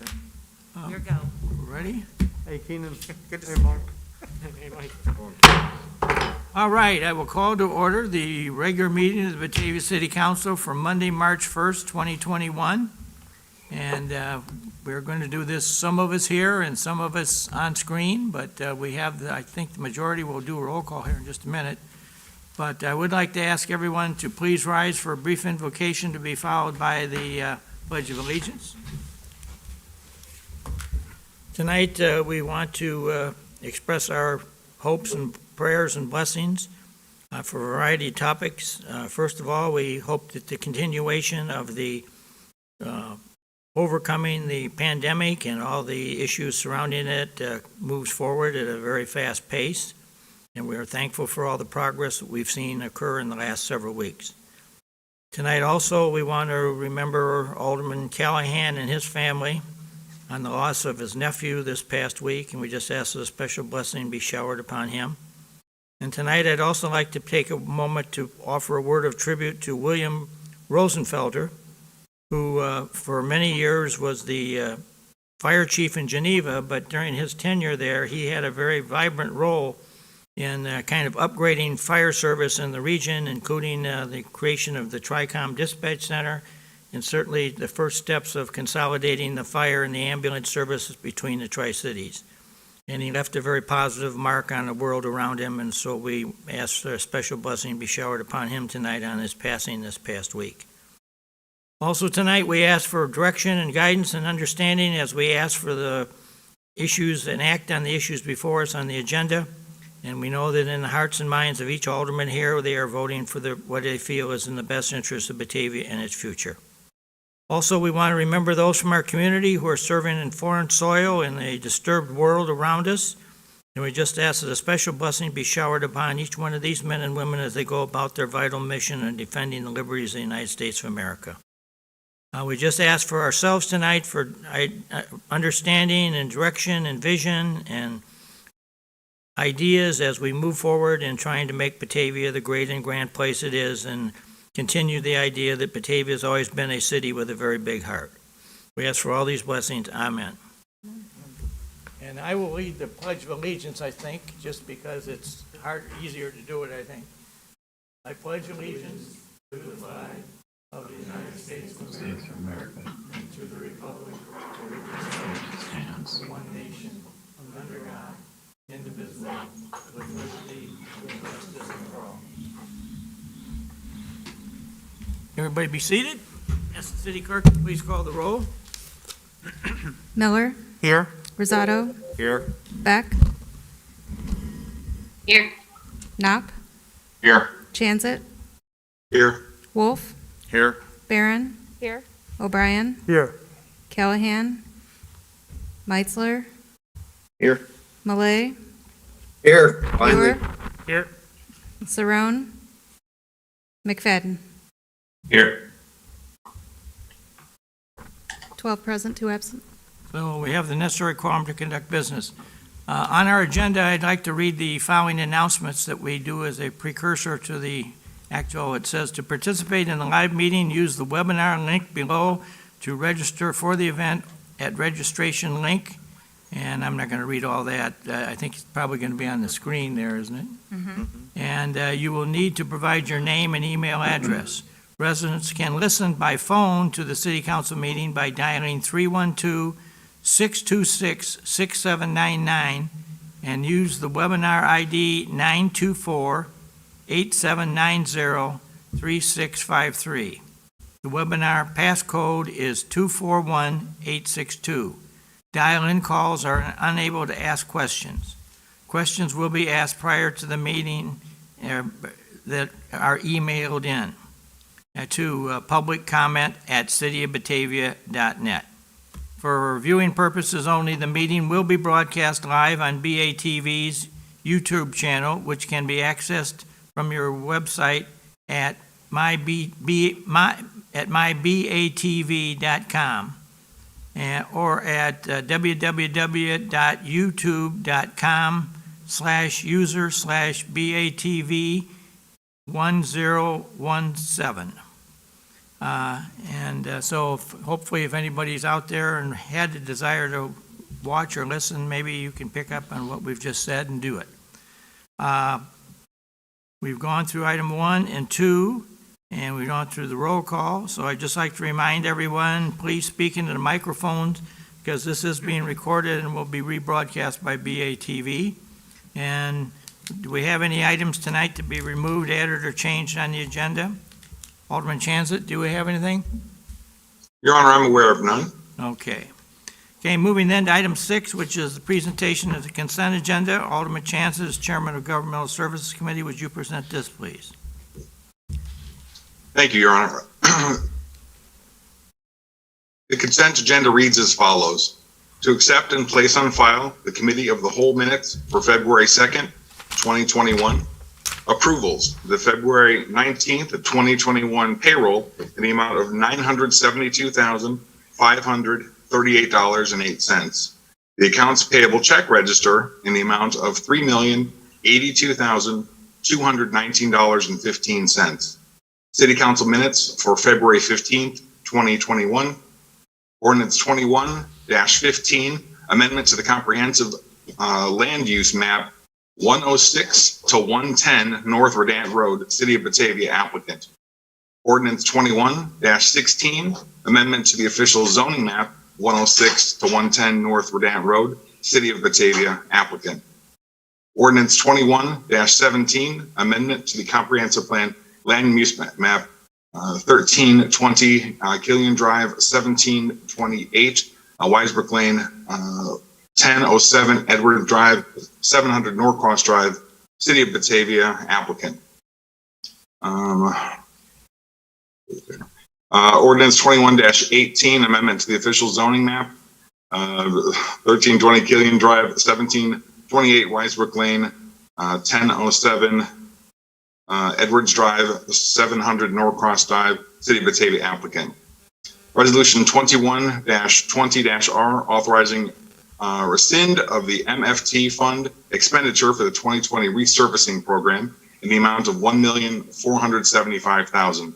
Okay. Your go. Ready? Hey, Keenan. Good to Hey, see Mark. Hey, Mike. All right, I will call to order the regular meeting of the Batavia City Council for Monday, March 1st, 2021. And we're going to do this, some of us here and some of us on screen, but we have, I think the majority will do a roll call here in just a minute. But I would like to ask everyone to please rise for a brief invocation to be followed by the Pledge of Allegiance. Tonight, we want to express our hopes and prayers and blessings for a variety of topics. First of all, we hope that the continuation of the overcoming the pandemic and all the issues surrounding it moves forward at a very fast pace, and we are thankful for all the progress that we've seen occur in the last several weeks. Tonight also, we want to remember Alderman Callahan and his family on the loss of his nephew this past week, and we just ask that a special blessing be showered upon him. And tonight, I'd also like to take a moment to offer a word of tribute to William Rosenfelder, who for many years was the fire chief in Geneva, but during his tenure there, he had a very vibrant role in kind of upgrading fire service in the region, including the creation of the TRICOM Dispatch Center, and certainly the first steps of consolidating the fire and the ambulance services between the Tri-Cities. And he left a very positive mark on the world around him, and so we ask for a special blessing be showered upon him tonight on his passing this past week. Also tonight, we ask for direction and guidance and understanding as we ask for the issues and act on the issues before us on the agenda. And we know that in the hearts and minds of each alderman here, they are voting for what they feel is in the best interest of Batavia and its future. Also, we want to remember those from our community who are serving in foreign soil in a disturbed world around us. And we just ask that a special blessing be showered upon each one of these men and women as they go about their vital mission in defending the liberties of the United States of America. We just ask for ourselves tonight for understanding and direction and vision and ideas as we move forward in trying to make Batavia the great and grand place it is, and continue the idea that Batavia has always been a city with a very big heart. We ask for all these blessings. Amen. And I will lead the Pledge of Allegiance, I think, just because it's easier to do it, I think. I pledge allegiance to the flag of the United States of America, and to the republic for which it stands, one nation, under God, indivisible, with liberty and justice for all. Everybody be seated. Ask the city clerk to please call the roll. Miller, Here. Rosado, Here. Beck, Here. Knopp, Here. Chanzit, Here. Wolf, Here. Barron, Here. O'Brien, Here. Callahan, Meitzler, Here. Malay, Here. Ewer, Here. Cerrone, McFadden. Here. 12 present, 2 absent. So we have the necessary quorum to conduct business. On our agenda, I'd like to read the following announcements that we do as a precursor to the actual. It says, to participate in the live meeting, use the webinar link below to register for the event at registration link. And I'm not going to read all that. I think it's probably going to be on the screen there, isn't it? Mm-hmm. And you will need to provide your name and email address. Residents can listen by phone to the City Council meeting by dialing 312-626-6799 and use the webinar ID 924-8790-3653. The webinar passcode is 241862. Dial-in calls are unable to ask questions. Questions will be asked prior to the meeting that are emailed in to publiccomment@cityofbatavia.net. For viewing purposes only, the meeting will be broadcast live on BATV's YouTube channel, which can be accessed from your website at mybatv.com or at www.youtube.com/user/BATV1017. Hopefully if anybody's out there and had the desire to watch or listen, maybe you can pick up on what we've just said and do it. We've gone through item 1 and 2, and we've gone through the roll call. So I'd just like to remind everyone, please speak into the microphones, because this is being recorded and will be rebroadcast by BATV. And do we have any items tonight to be removed, added, or changed on the agenda? Alderman Chanzit, do we have anything? Your Honor, I'm aware of none. Okay. Okay, moving then to item 6, which is the presentation of the consent agenda. Alderman Chanzit, as Chairman of Governmental Services Committee, would you present this, please? Thank you, Your Honor. The consent agenda reads as follows. To accept and place on file the Committee of the Whole minutes for February 2nd, 2021. Approvals, the February 19th of 2021 payroll in the amount of $972,538.08. The accounts payable check register in the amount of $3,082,219.15. City Council minutes for February 15th, 2021. Ordinance 21-15, amendment to the comprehensive land use map 106 to 110 North Redant Road, City of Batavia, applicant. Ordinance 21-16, amendment to the official zoning map 106 to 110 North Redant Road, City of Batavia, applicant. Ordinance 21-17, amendment to the comprehensive plan land use map 1320 Killian Drive, 1728 Weisbrook Lane, 1007 Edward Drive, 700 Norcross Drive, City of Batavia, applicant. Ordinance 21-18, amendment to the official zoning map, 1320 Killian Drive, 1728 Weisbrook Lane, 1007 Edwards Drive, 700 Norcross Drive, City of Batavia, applicant. Resolution 21-20-R, authorizing rescind of the MFT fund expenditure for the 2020 resurfacing program in the amount of $1,475,000.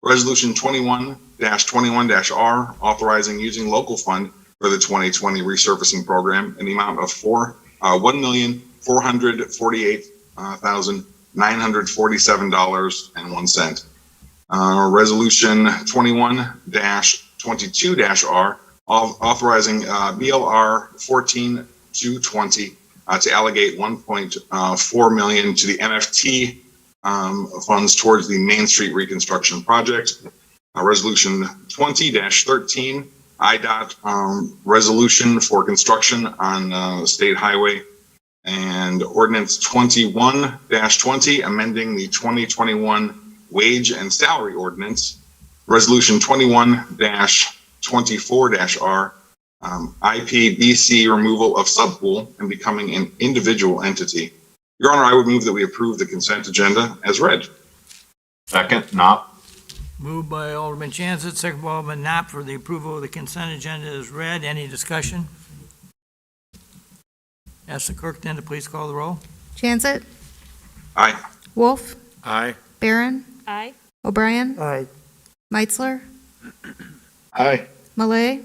Resolution 21-21-R, authorizing using local fund for the 2020 resurfacing program in the amount of $1,448,947.01. Resolution 21-22-R, authorizing BLR 14220 to allocate $1.4 million to the MFT funds towards the Main Street reconstruction project. Resolution 20-13, IDOT resolution for construction on State Highway. And Ordinance 21-20, amending the 2021 wage and salary ordinance. Resolution 21-24-R, IPBC removal of subpool and becoming an individual entity. Your Honor, I would move that we approve the consent agenda as read. Second, Knopp. Moved by Alderman Chanzit, second by Alderman Knopp for the approval of the consent agenda as read. Any discussion? Ask the clerk then to please call the roll. Chanzit, Aye. Wolf, Aye. Barron, Aye. O'Brien, Aye. Meitzler, Aye. Malay,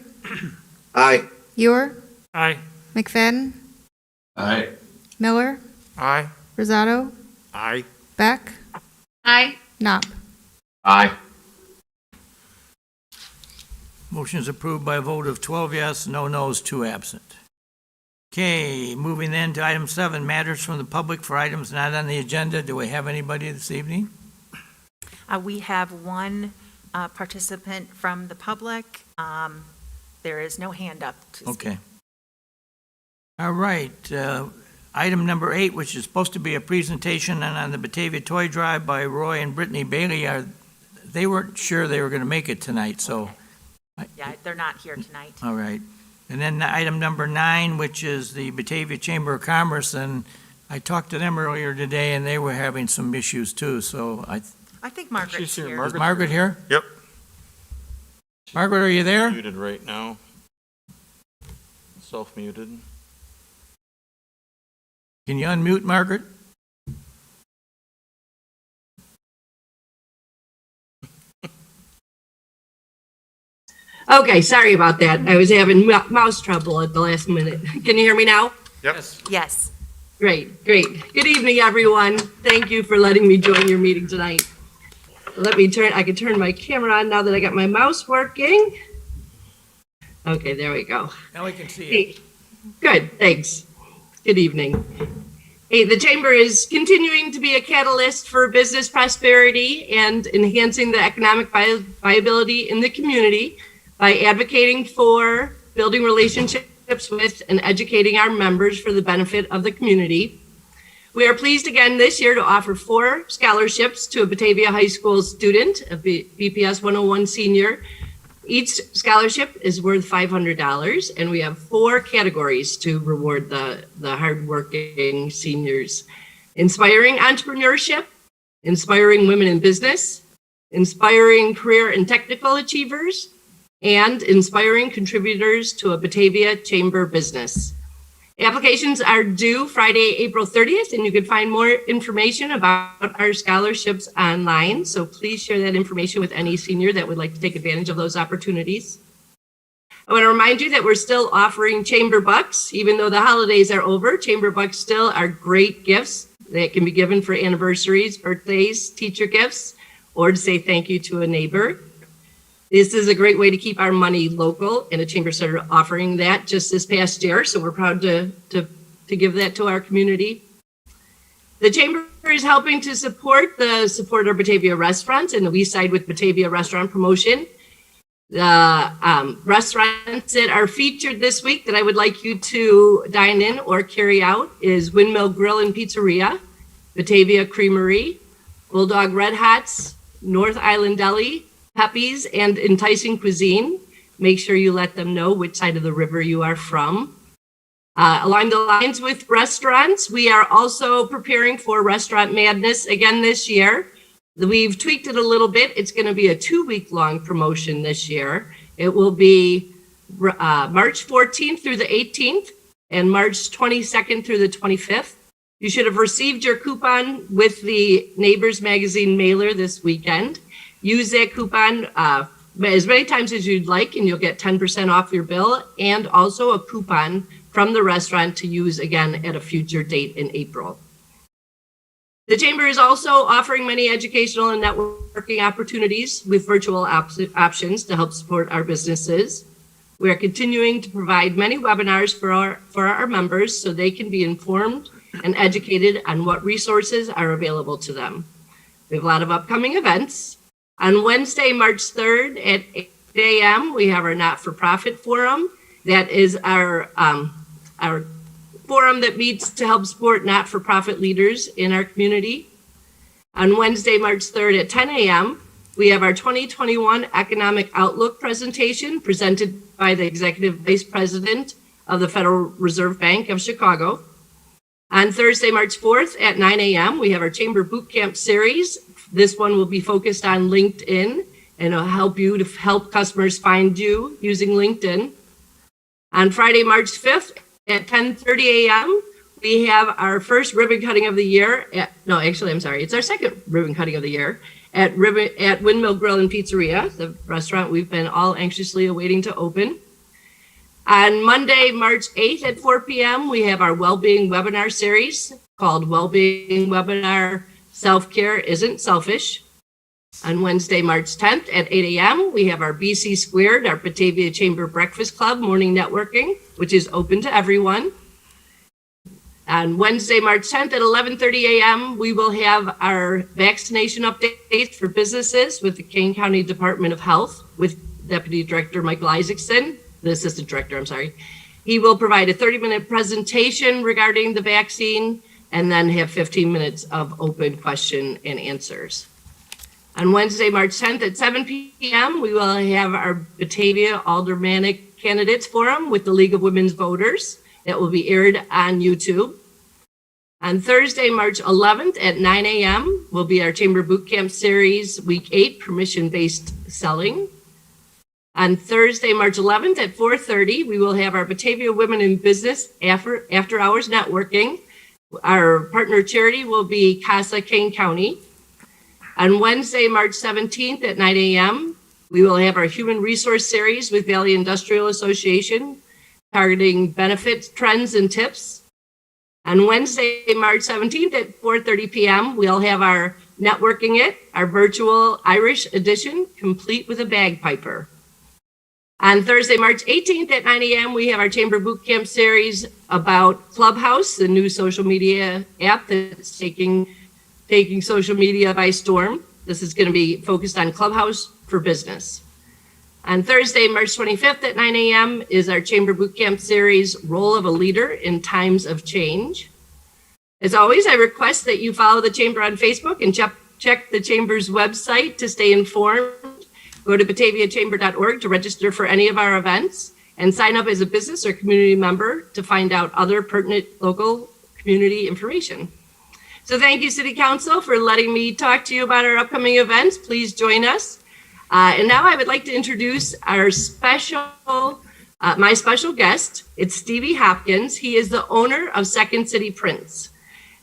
Aye. Ewer, Aye. McFadden, Aye. Miller, Aye. Rosado, Aye. Beck, Aye. Knopp. Aye. Motion is approved by a vote of 12 yes, no no's, 2 absent. Okay, moving then to item 7, matters from the public for items not on the agenda. Do we have anybody this evening? We have one participant from the public. There is no hand up. Okay. All right, item number 8, which is supposed to be a presentation on the Batavia Toy Drive by Roy and Brittany Bailey. They weren't sure they were going to make it tonight, so. Yeah, they're not here tonight. All right. And then item number 9, which is the Batavia Chamber of Commerce, and I talked to them earlier today, and they were having some issues too, so I think Margaret's She's here. here. Is Margaret here? Yep. Margaret, are you there? Muted right now. Self-muted. Can you unmute Margaret? Okay, sorry about that. I was having mouse trouble at the last minute. Can you hear me now? Yes. Great. Good evening, everyone. Thank you for letting me join your meeting tonight. I can turn my camera on now that I got my mouse working. Okay, there we go. Now we can see you. Hey, good, thanks. Good evening. Hey, the Chamber is continuing to be a catalyst for business prosperity and enhancing the economic viability in the community by advocating for building relationships with and educating our members for the benefit of the community. We are pleased again this year to offer 4 scholarships to a Batavia High School student, a BPS 101 senior. Each scholarship is worth $500, and we have 4 categories to reward the hardworking seniors: inspiring entrepreneurship, inspiring women in business, inspiring career and technical achievers, and inspiring contributors to a Batavia Chamber business. Applications are due Friday, April 30th, and you can find more information about our scholarships online. So please share that information with any senior that would like to take advantage of those opportunities. I want to remind you that we're still offering Chamber Bucks. Even though the holidays are over, Chamber Bucks still are great gifts that can be given for anniversaries, birthdays, teacher gifts, or to say thank you to a neighbor. This is a great way to keep our money local, and the Chamber started offering that just this past year, so we're proud to give that to our community. The Chamber is helping to support our Batavia restaurants and the We Side with Batavia restaurant promotion. The restaurants that are featured this week that I would like you to dine in or carry out is Windmill Grill and Pizzeria, Batavia Creamery, Bulldog Red Hots, North Island Deli, Pepe's, and Enticing Cuisine. Make sure you let them know which side of the river you are from. Along the lines with restaurants, we are also preparing for Restaurant Madness again this year. We've tweaked it a little bit. It's going to be a 2-week-long promotion this year. It will be March 14th through the 18th and March 22nd through the 25th. You should have received your coupon with the Neighbors Magazine mailer this weekend. Use that coupon as many times as you'd like, and you'll get 10% off your bill, and also a coupon from the restaurant to use again at a future date in April. The Chamber is also offering many educational and networking opportunities with virtual options to help support our businesses. We are continuing to provide many webinars for our members so they can be informed and educated on what resources are available to them. We have a lot of upcoming events. On Wednesday, March 3rd at 8 a.m., we have our not-for-profit forum. That is our forum that meets to help support not-for-profit leaders in our community. On Wednesday, March 3rd at 10 a.m., we have our 2021 Economic Outlook presentation presented by the Executive Vice President of the Federal Reserve Bank of Chicago. On Thursday, March 4th at 9 a.m., we have our Chamber Boot Camp series. This one will be focused on LinkedIn, and it'll help you to help customers find you using LinkedIn. On Friday, March 5th at 10:30 a.m., we have our first ribbon cutting of the year. It's our second ribbon cutting of the year at Windmill Grill and Pizzeria, the restaurant we've been all anxiously awaiting to open. On Monday, March 8th at 4 p.m., we have our Wellbeing Webinar series called Wellbeing Webinar Self-Care Isn't Selfish. On Wednesday, March 10th at 8 a.m., we have our BC Squared, our Batavia Chamber Breakfast Club morning networking, which is open to everyone. On Wednesday, March 10th at 11:30 a.m., we will have our vaccination updates for businesses with the Kane County Department of Health with Deputy Director Michael Isaacson, the Assistant Director, He will provide a 30-minute presentation regarding the vaccine and then have 15 minutes of open question and answers. On Wednesday, March 10th at 7 p.m., we will have our Batavia Aldermanic Candidates Forum with the League of Women's Voters that will be aired on YouTube. On Thursday, March 11th at 9 a.m. will be our Chamber Boot Camp Series Week 8 Permission-Based Selling. On Thursday, March 11th at 4:30, we will have our Batavia Women in Business After Hours Networking. Our partner charity will be CASA Kane County. On Wednesday, March 17th at 9 a.m., We will have our Human Resource Series with Valley Industrial Association, targeting benefits, trends, and tips. On Wednesday, March 17th at 4:30 p.m., we'll have our Networking It, our virtual Irish edition, complete with a bagpiper. On Thursday, March 18th at 9 a.m., we have our Chamber Boot Camp series about Clubhouse, the new social media app that's taking social media by storm. This is going to be focused on Clubhouse for business. On Thursday, March 25th at 9 a.m. is our Chamber Boot Camp series, Role of a Leader in Times of Change. As always, I request that you follow the Chamber on Facebook and check the Chamber's website to stay informed. Go to bataviachamber.org to register for any of our events and sign up as a business or community member to find out other pertinent local community information. So thank you, City Council, for letting me talk to you about our upcoming events. Please join us. And now I would like to introduce our my special guest. It's Stevie Hopkins. He is the owner of Second City Prints.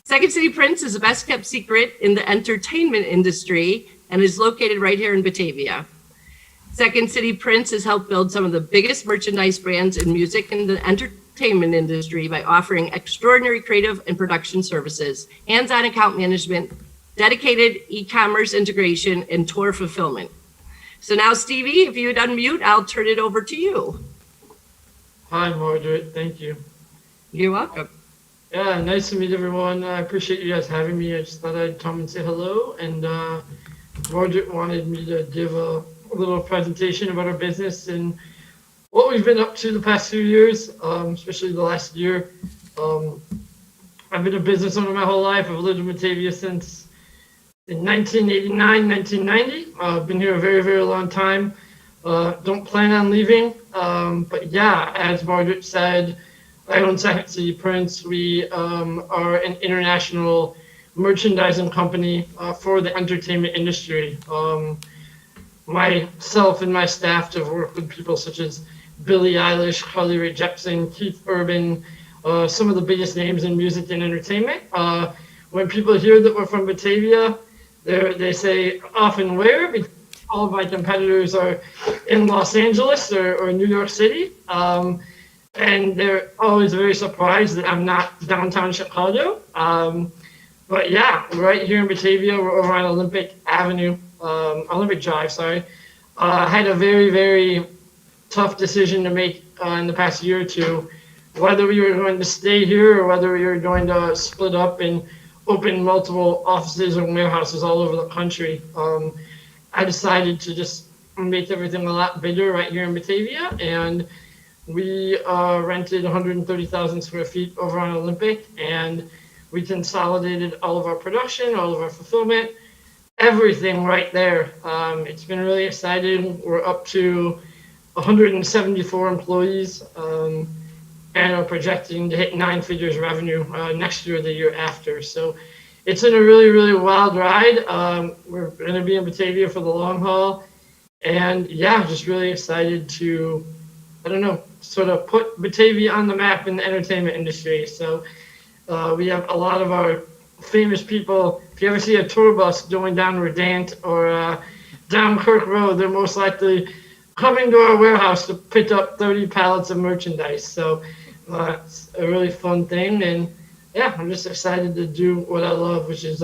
Second City Prints is a best kept secret in the entertainment industry and is located right here in Batavia. Second City Prints has helped build some of the biggest merchandise brands in music and the entertainment industry by offering extraordinary creative and production services, hands-on account management, dedicated e-commerce integration, and tour fulfillment. So now, Stevie, if you would unmute, I'll turn it over to you. Hi, Margaret. Thank you. You're welcome. Yeah, nice to meet everyone. I appreciate you guys having me. I just thought I'd come and say hello. And Margaret wanted me to give a little presentation about our business and what we've been up to the past few years, especially the last year. I've been a business owner my whole life. I've lived in Batavia since in 1989, 1990. I've been here a very, very long time. Don't plan on leaving. But yeah, as Margaret said, I own Second City Prints. We are an international merchandising company for the entertainment industry. Myself and my staff have worked with people such as Billie Eilish, Carly Rae Jepsen, Keith Urban, some of the biggest names in music and entertainment. When people hear that we're from Batavia, they say often where, because all of my competitors are in Los Angeles or New York City. And they're always very surprised that I'm not downtown Chicago. But yeah, right here in Batavia, we're over on Olympic Drive, sorry. I had a very, very tough decision to make in the past year or two, whether we were going to stay here or whether we were going to split up and open multiple offices and warehouses all over the country. I decided to just make everything a lot bigger right here in Batavia, and we rented 130,000 square feet over on Olympic, and we consolidated all of our production, all of our fulfillment, everything right there. It's been really exciting. We're up to 174 employees and are projecting to hit 9 figures revenue next year or the year after. So it's been a really, really wild ride. We're going to be in Batavia for the long haul. And yeah, just really excited to, sort of put Batavia on the map in the entertainment industry. So we have a lot of our famous people. If you ever see a tour bus going down Redant or down Kirk Road, they're most likely coming to our warehouse to pick up 30 pallets of merchandise. So it's a really fun thing. And yeah, I'm just excited to do what I love, which is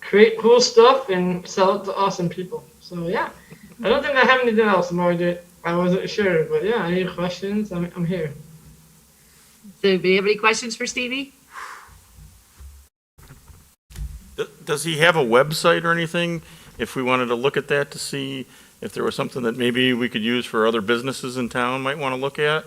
create cool stuff and sell it to awesome people. So yeah, I don't think I have anything else, Margaret. I wasn't sure, but yeah, any questions? I'm here. So, do you have any questions for Stevie? Does he have a website or anything? If we wanted to look at that to see if there was something that maybe we could use for other businesses in town might want to look at?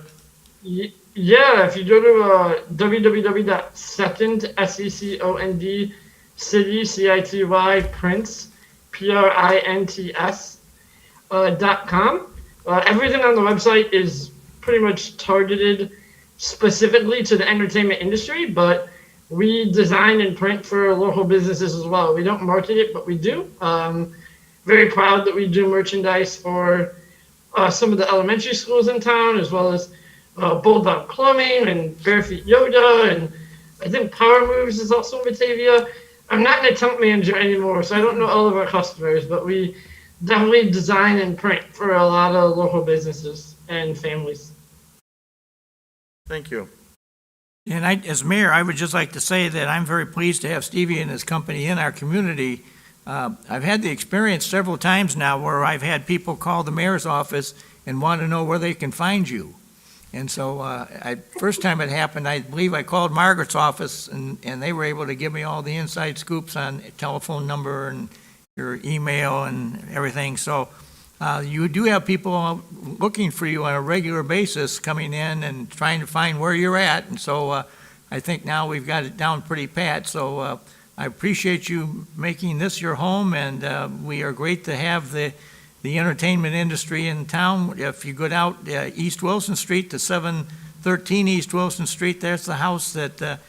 Yeah, if you go to www.second, S-E-C-O-N-D, city, C-I-T-Y, prints, PRINTS.com. Everything on the website is pretty much targeted specifically to the entertainment industry, but we design and print for local businesses as well. We don't market it, but we do. Very proud that we do merchandise for some of the elementary schools in town, as well as Bulldog Plumbing and Barefoot Yoga, and I think Power Moves is also in Batavia. I'm not an account manager anymore, so I don't know all of our customers, but we definitely design and print for a lot of local businesses and families. Thank you. And as mayor, I would just like to say that I'm very pleased to have Stevie and his company in our community. I've had the experience several times now where I've had people call the mayor's office and want to know where they can find you. And so, first time it happened, I believe I called Margaret's office and they were able to give me all the inside scoops on telephone number and your email and everything. So, you do have people looking for you on a regular basis, coming in and trying to find where you're at. And so, I think now we've got it down pretty pat. So, I appreciate you making this your home, and we are great to have the entertainment industry in town. If you go out East Wilson Street to 713 East Wilson Street, there's the house that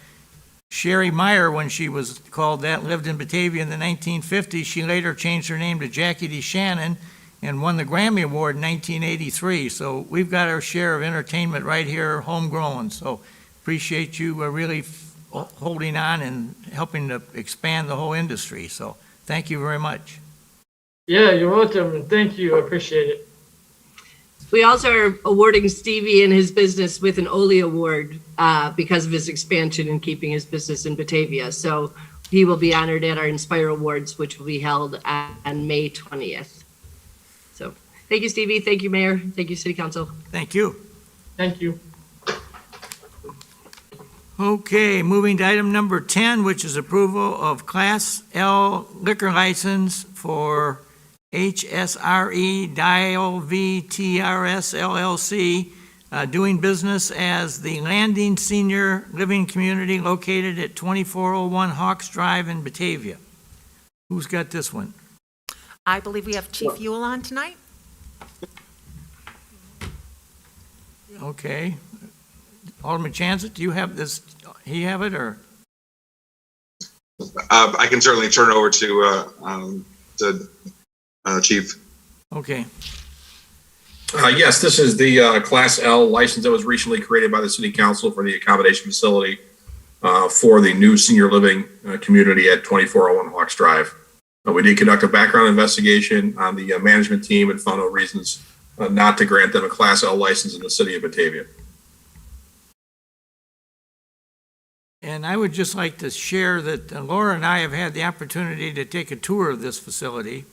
Sherry Meyer, when she was called that, lived in Batavia in the 1950s. She later changed her name to Jackie D. Shannon and won the Grammy Award in 1983. So we've got our share of entertainment right here, homegrown. So appreciate you really holding on and helping to expand the whole industry. So thank you very much. Yeah, you're welcome, and thank you. I appreciate it. We also are awarding Stevie and his business with an Oli Award because of his expansion and keeping his business in Batavia. So he will be honored at our Inspire Awards, which will be held on May 20th. So thank you, Stevie. Thank you, Mayor. Thank you, City Council. Thank you. Thank you. Okay, moving to item number 10, which is approval of Class L liquor license for HSRE Dial VTRS LLC, doing business as the Landing Senior Living Community located at 2401 Hawks Drive in Batavia. Who's got this one? I believe we have Chief Ewell on tonight. Okay. Alderman Chanzit, do you have this? He have it, or? I can certainly turn it over to Chief. Okay. Yes, this is the Class L license that was recently created by the City Council for the accommodation facility for the new senior living community at 2401 Hawks Drive. We did conduct a background investigation on the management team and found no reasons not to grant them a Class L license in the city of Batavia. And I would just like to share that Laura and I have had the opportunity to take a tour of this facility.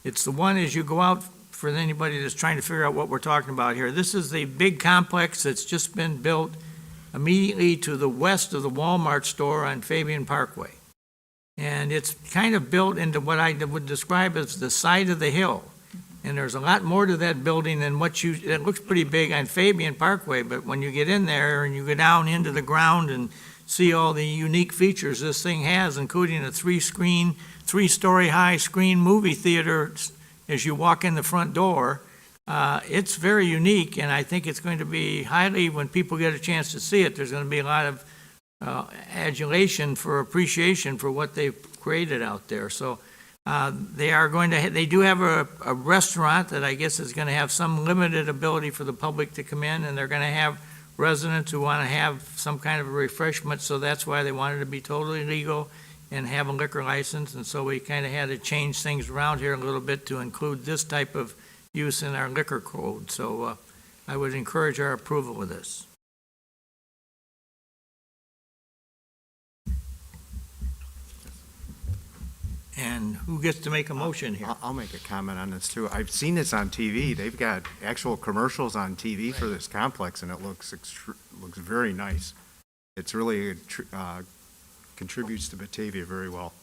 It's the one as you go out, for anybody that's trying to figure out what we're talking about here. This is the big complex that's just been built immediately to the west of the Walmart store on Fabian Parkway. And it's kind of built into what I would describe as the side of the hill. And there's a lot more to that building than it looks pretty big on Fabian Parkway, but when you get in there and you go down into the ground and see all the unique features this thing has, including a three-story high screen movie theater as you walk in the front door. It's very unique, and I think it's going to be highly, when people get a chance to see it, there's going to be a lot of adulation for appreciation for what they've created out there. So they do have a restaurant that I guess is going to have some limited ability for the public to come in, and they're going to have residents who want to have some kind of a refreshment, so that's why they wanted to be totally legal and have a liquor license. And so we kind of had to change things around here a little bit to include this type of use in our liquor code. So I would encourage our approval of this. And who gets to make a motion here? I'll make a comment on this too. I've seen this on TV. They've got actual commercials on TV for this complex, and it looks very nice. It's really contributes to Batavia very well.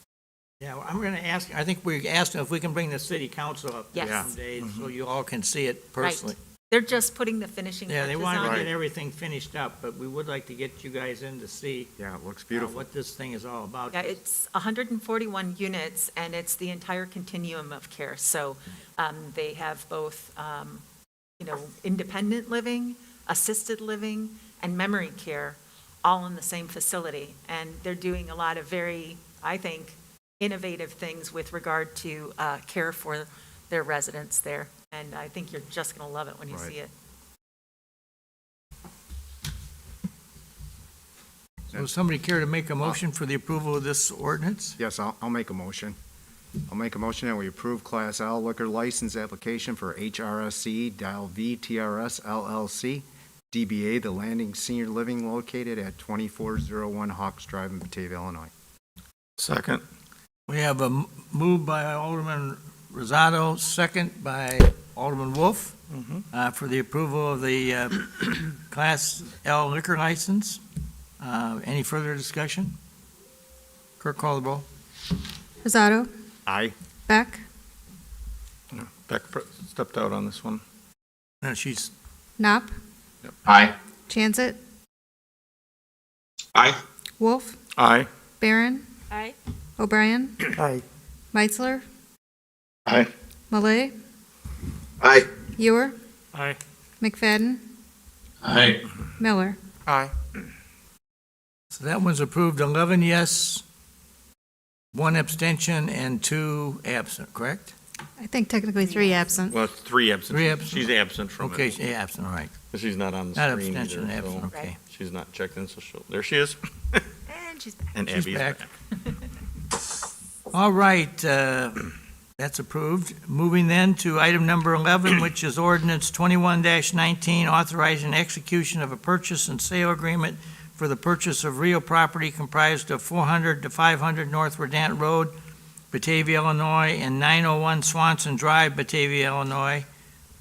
Yeah, well, I'm going to ask, I think we asked if we can bring the city council up Yes. someday so you all can see it personally. They're just putting the finishing Yeah, touches they on. want to it. get everything finished up, but we would like to get you guys in to see Yeah, it looks beautiful. what this thing is all about. Yeah, it's 141 units, and it's the entire continuum of care. So they have both, independent living, assisted living, and memory care, all in the same facility. And they're doing a lot of very, I think, innovative things with regard to care for their residents there. And I think you're just going to love it when you Right. see it. So somebody care to make a motion for the approval of this ordinance? Yes, I'll make a motion. I'll make a motion that we approve Class L liquor license application for HRSC Dial VTRS LLC, DBA The Landing Senior Living located at 2401 Hawks Drive in Batavia, Illinois. Second. We have a move by Alderman Rosado, second by Alderman Wolf, for the approval of the Class L liquor license. Any further discussion? Clerk, call the roll. Rosado, Aye. Beck, Beck stepped out on this one. No, she's, Knopp, Aye. Chansett, Aye. Wolf, Aye. Barron, Aye. O'Brien, Aye. Meitzler, Aye. Malay, Aye. Ewer, Aye. McFadden, Aye. Miller. Aye. so that one's approved, 11 yes, 1 abstention, and 2 absent, correct? I think technically 3 absent. Well, it's 3 absent. 3 absent. She's absent from Okay, it. yeah, absent, all right. She's not on the Not screen abstention, either, absent, so okay. she's not checked in, so there she is. And she's back. And She's Abby's back. back. All right, that's approved. Moving then to item number 11, which is ordinance 21-19, authorizing execution of a purchase and sale agreement for the purchase of real property comprised of 400 to 500 North Redant Road, Batavia, Illinois, and 901 Swanson Drive, Batavia, Illinois,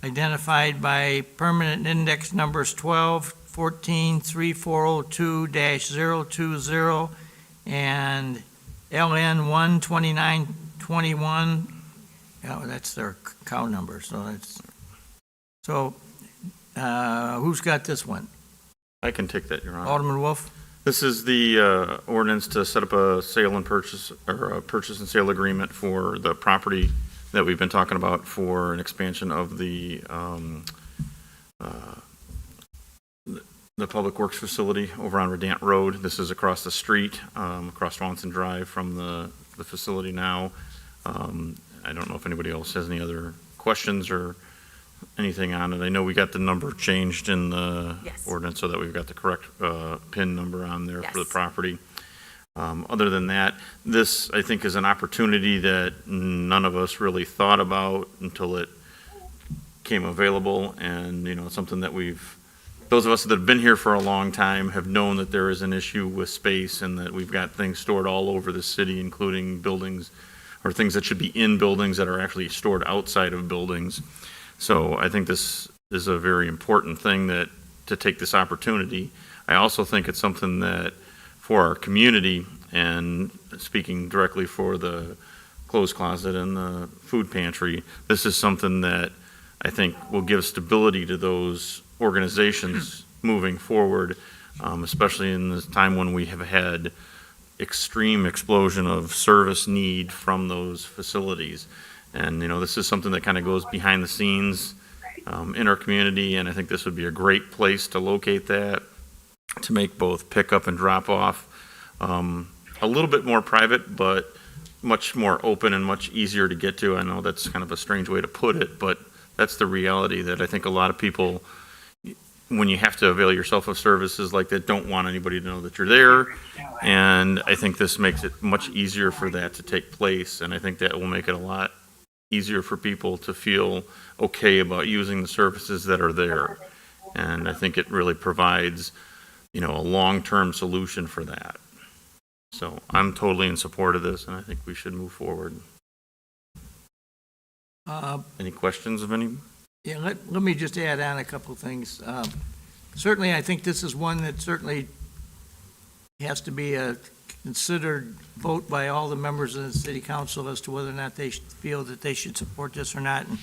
identified by permanent index numbers 12, 14, 3402-020, and LN 12921. Yeah, that's their cow number, so who's got this one? I can take that, Your Honor. Alderman Wolf? This is the ordinance to set up a sale and purchase, or a purchase and sale agreement for the property that we've been talking about for an expansion of the Public Works facility over on Redant Road. This is across the street, across Swanson Drive from the facility now. I don't know if anybody else has any other questions or anything on it. I know we got the number changed in the Yes. ordinance so that we've got the correct PIN number on there for the Yes. property. Other than that, this, I think, is an opportunity that none of us really thought about until it came available, and, you know, it's something that those of us that have been here for a long time have known that there is an issue with space and that we've got things stored all over the city, including buildings or things that should be in buildings that are actually stored outside of buildings. So I think this is a very important thing to take this opportunity. I also think it's something that for our community, and speaking directly for the clothes closet and the food pantry, this is something that I think will give stability to those organizations moving forward, especially in this time when we have had extreme explosion of service need from those facilities. And, you know, this is something that kind of goes behind the scenes in our community, and I think this would be a great place to locate that, to make both pickup and drop off a little bit more private, but much more open and much easier to get to. I know that's kind of a strange way to put it, but that's the reality that I think a lot of people, when you have to avail yourself of services like that, don't want anybody to know that you're there. And I think this makes it much easier for that to take place. And I think that will make it a lot easier for people to feel okay about using the services that are there. And I think it really provides, you know, a long-term solution for that. So I'm totally in support of this, and I think we should move forward. Any questions of any? Yeah, let me just add on a couple of things. Certainly, I think this is one that certainly has to be a considered vote by all the members of the city council as to whether or not they feel that they should support this or not. And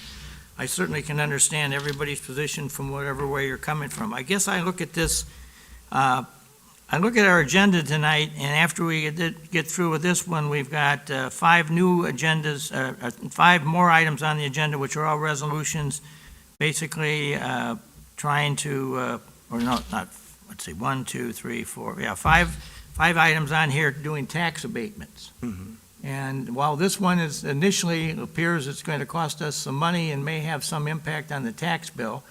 I certainly can understand everybody's position from whatever way you're coming from. I guess I look at this, I look at our agenda tonight, and after we get through with this one, we've got 5 new agendas, 5 more items on the agenda, which are all resolutions, basically trying to, or no, not, let's see, 1, 2, 3, 4, yeah, 5 items on here doing tax abatements. Mm-hmm. And while this one is initially appears it's going to cost us some money and may have some impact on the tax bill,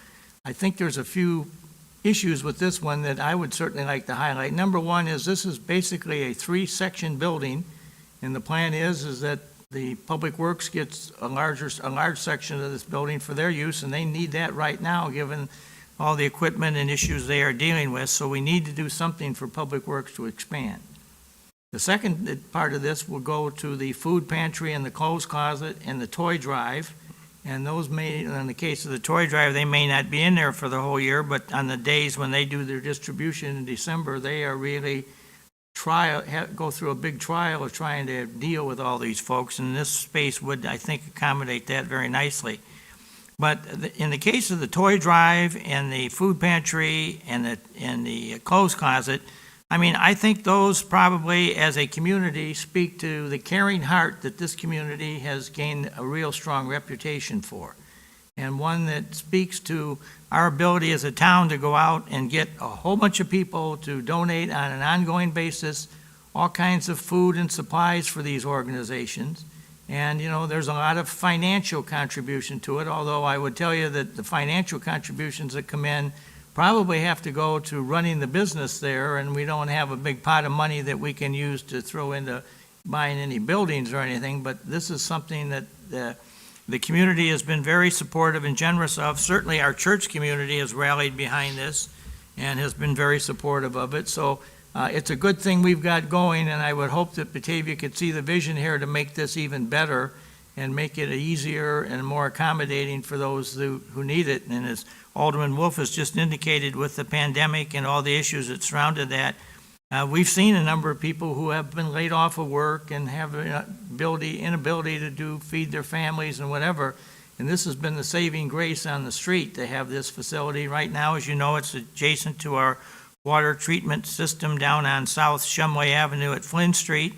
I think there's a few issues with this one that I would certainly like to highlight. Number one is this is basically a 3-section building, and the plan is that the Public Works gets a large section of this building for their use, and they need that right now, given all the equipment and issues they are dealing with, so we need to do something for Public Works to expand. The second part of this will go to the food pantry and the clothes closet and the toy drive, and those may, in the case of the toy drive, they may not be in there for the whole year, but on the days when they do their distribution in December, they are really go through a big trial of trying to deal with all these folks, and this space would, I think, accommodate that very nicely. But in the case of the toy drive and the food pantry and the clothes closet, I mean, I think those probably, as a community, speak to the caring heart that this community has gained a real strong reputation for, and one that speaks to our ability as a town to go out and get a whole bunch of people to donate on an ongoing basis all kinds of food and supplies for these organizations. And, you know, there's a lot of financial contribution to it, although I would tell you that the financial contributions that come in probably have to go to running the business there, and we don't have a big pot of money that we can use to throw into buying any buildings or anything. But this is something that the community has been very supportive and generous of. Certainly our church community has rallied behind this and has been very supportive of it. So it's a good thing we've got going, and I would hope that Batavia could see the vision here to make this even better and make it easier and more accommodating for those who need it. And as Alderman Wolf has just indicated, with the pandemic and all the issues that surrounded that, we've seen a number of people who have been laid off of work and have an inability to feed their families and whatever. And this has been the saving grace on the street to have this facility. Right now, as you know, it's adjacent to our water treatment system down on South Shumway Avenue at Flynn Street.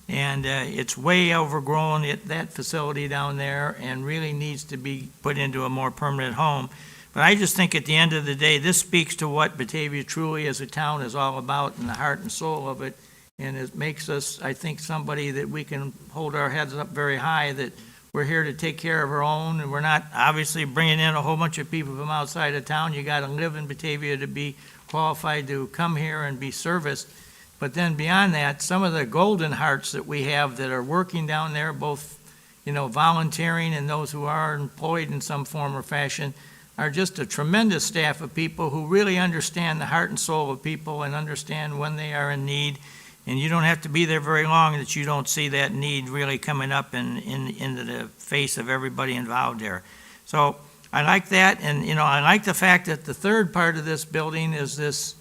And it's way overgrown, that facility down there, and really needs to be put into a more permanent home. But I just think at the end of the day, this speaks to what Batavia truly as a town is all about and the heart and soul of it. And it makes us, I think, somebody that we can hold our heads up very high, that we're here to take care of our own, and we're not obviously bringing in a whole bunch of people from outside of town. You got to live in Batavia to be qualified to come here and be serviced. But then beyond that, some of the golden hearts that we have that are working down there, both, you know, volunteering and those who are employed in some form or fashion, are just a tremendous staff of people who really understand the heart and soul of people and understand when they are in need. And you don't have to be there very long that you don't see that need really coming up into the face of everybody involved there. So I like that, and, you know, I like the fact that the third part of this building is this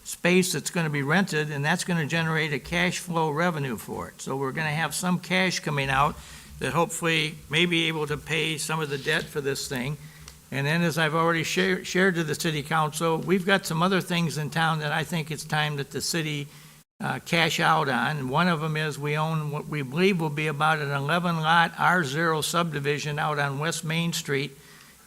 space that's going to be rented, and that's going to generate a cash flow revenue for it. So we're going to have some cash coming out that hopefully may be able to pay some of the debt for this thing. And then, as I've already shared to the city council, we've got some other things in town that I think it's time that the city cash out on. And one of them is we own what we believe will be about an 11-lot R0 subdivision out on West Main Street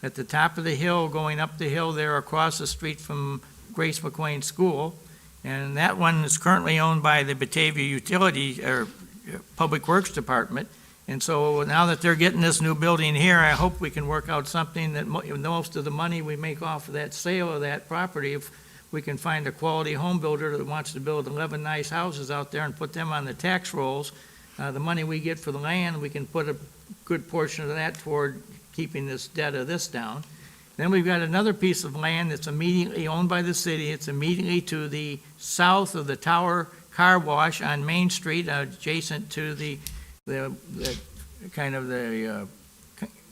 at the top of the hill, going up the hill there across the street from Grace McQueen School. And that one is currently owned by the Batavia Utility or Public Works Department. And so now that they're getting this new building here, I hope we can work out something that most of the money we make off of that sale of that property, if we can find a quality home builder that wants to build 11 nice houses out there and put them on the tax rolls, the money we get for the land, we can put a good portion of that toward keeping this debt of this down. Then we've got another piece of land that's immediately owned by the city. It's immediately to the south of the Tower Car Wash on Main Street, adjacent to the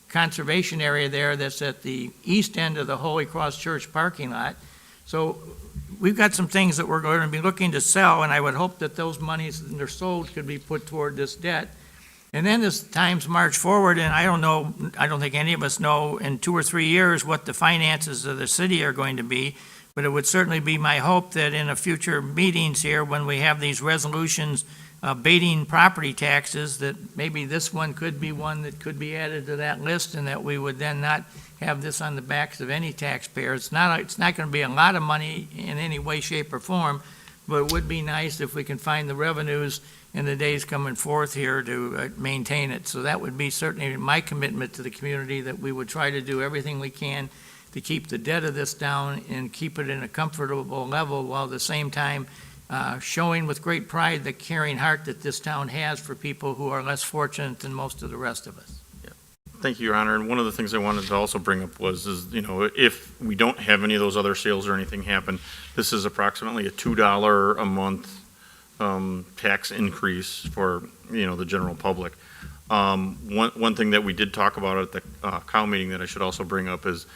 conservation area there that's at the east end of the Holy Cross Church parking lot. So we've got some things that we're going to be looking to sell, and I would hope that those monies that are sold could be put toward this debt. And then as times march forward, and I don't think any of us know in 2 or 3 years what the finances of the city are going to be, but it would certainly be my hope that in a future meetings here, when we have these resolutions abating property taxes, that maybe this one could be one that could be added to that list, and that we would then not have this on the backs of any taxpayer. It's not going to be a lot of money in any way, shape, or form, but it would be nice if we can find the revenues in the days coming forth here to maintain it. So that would be certainly my commitment to the community, that we would try to do everything we can to keep the debt of this down and keep it in a comfortable level, while at the same time showing with great pride the caring heart that this town has for people who are less fortunate than most of the rest of us. Thank you, Your Honor. And one of the things I wanted to also bring up was, if we don't have any of those other sales or anything happen, this is approximately a $2 a month tax increase for, the general public. One thing that we did talk about at the cow meeting that I should also bring up is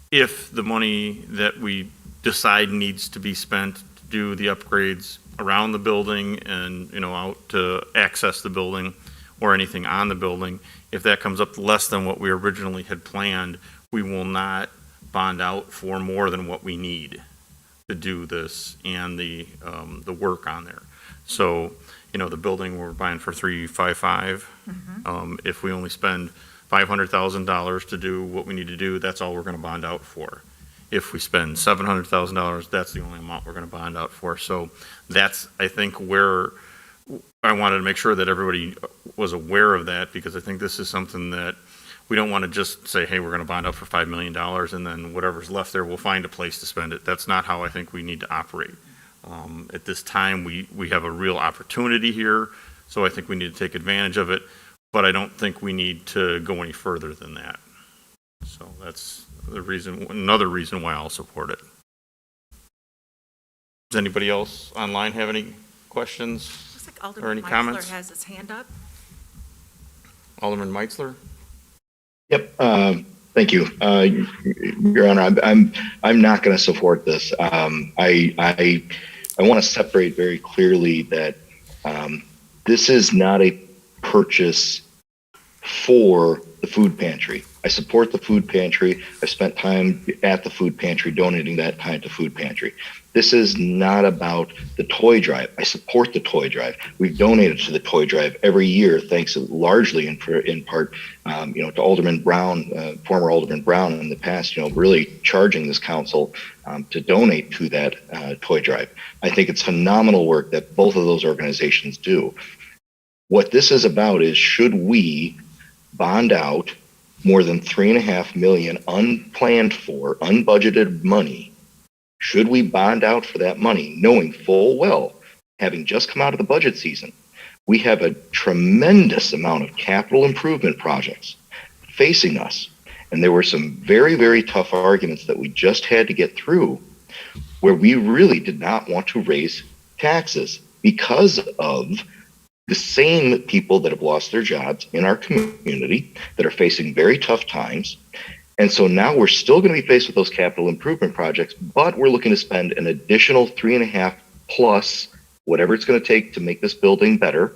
if the money that we decide needs to be spent to do the upgrades around the building and, out to access the building or anything on the building, if that comes up less than what we originally had planned, we will not bond out for more than what we need to do this and the work on there. So, the building we're buying for $355. If we only spend $500,000 to do what we need to do, that's all we're going to bond out for. If we spend $700,000, that's the only amount we're going to bond out for. So that's, I think, where I wanted to make sure that everybody was aware of that, because I think this is something that we don't want to just say, hey, we're going to bond out for $5 million and then whatever's left there, we'll find a place to spend it. That's not how I think we need to operate. At this time, we have a real opportunity here, so I think we need to take advantage of it, but I don't think we need to go any further than that. So that's another reason why I'll support it. Does anybody else online have any questions? Looks like Or Alderman any Meisler comments? has his hand up. Alderman Meitzler? Yep. Thank you, Your Honor. I'm not going to support this. I want to separate very clearly that this is not a purchase for the food pantry. I support the food pantry. I've spent time at the food pantry donating that time to food pantry. This is not about the toy drive. I support the toy drive. We've donated to the toy drive every year, thanks largely in part, to Alderman Brown, former Alderman Brown in the past, really charging this council to donate to that toy drive. I think it's phenomenal work that both of those organizations do. What this is about is, should we bond out more than $3.5 million unplanned for, unbudgeted money? Should we bond out for that money, knowing full well, having just come out of the budget season, we have a tremendous amount of capital improvement projects facing us. And there were some very, very tough arguments that we just had to get through, where we really did not want to raise taxes because of the same people that have lost their jobs in our community, that are facing very tough times. And so now we're still going to be faced with those capital improvement projects, but we're looking to spend an additional 3.5 plus whatever it's going to take to make this building better,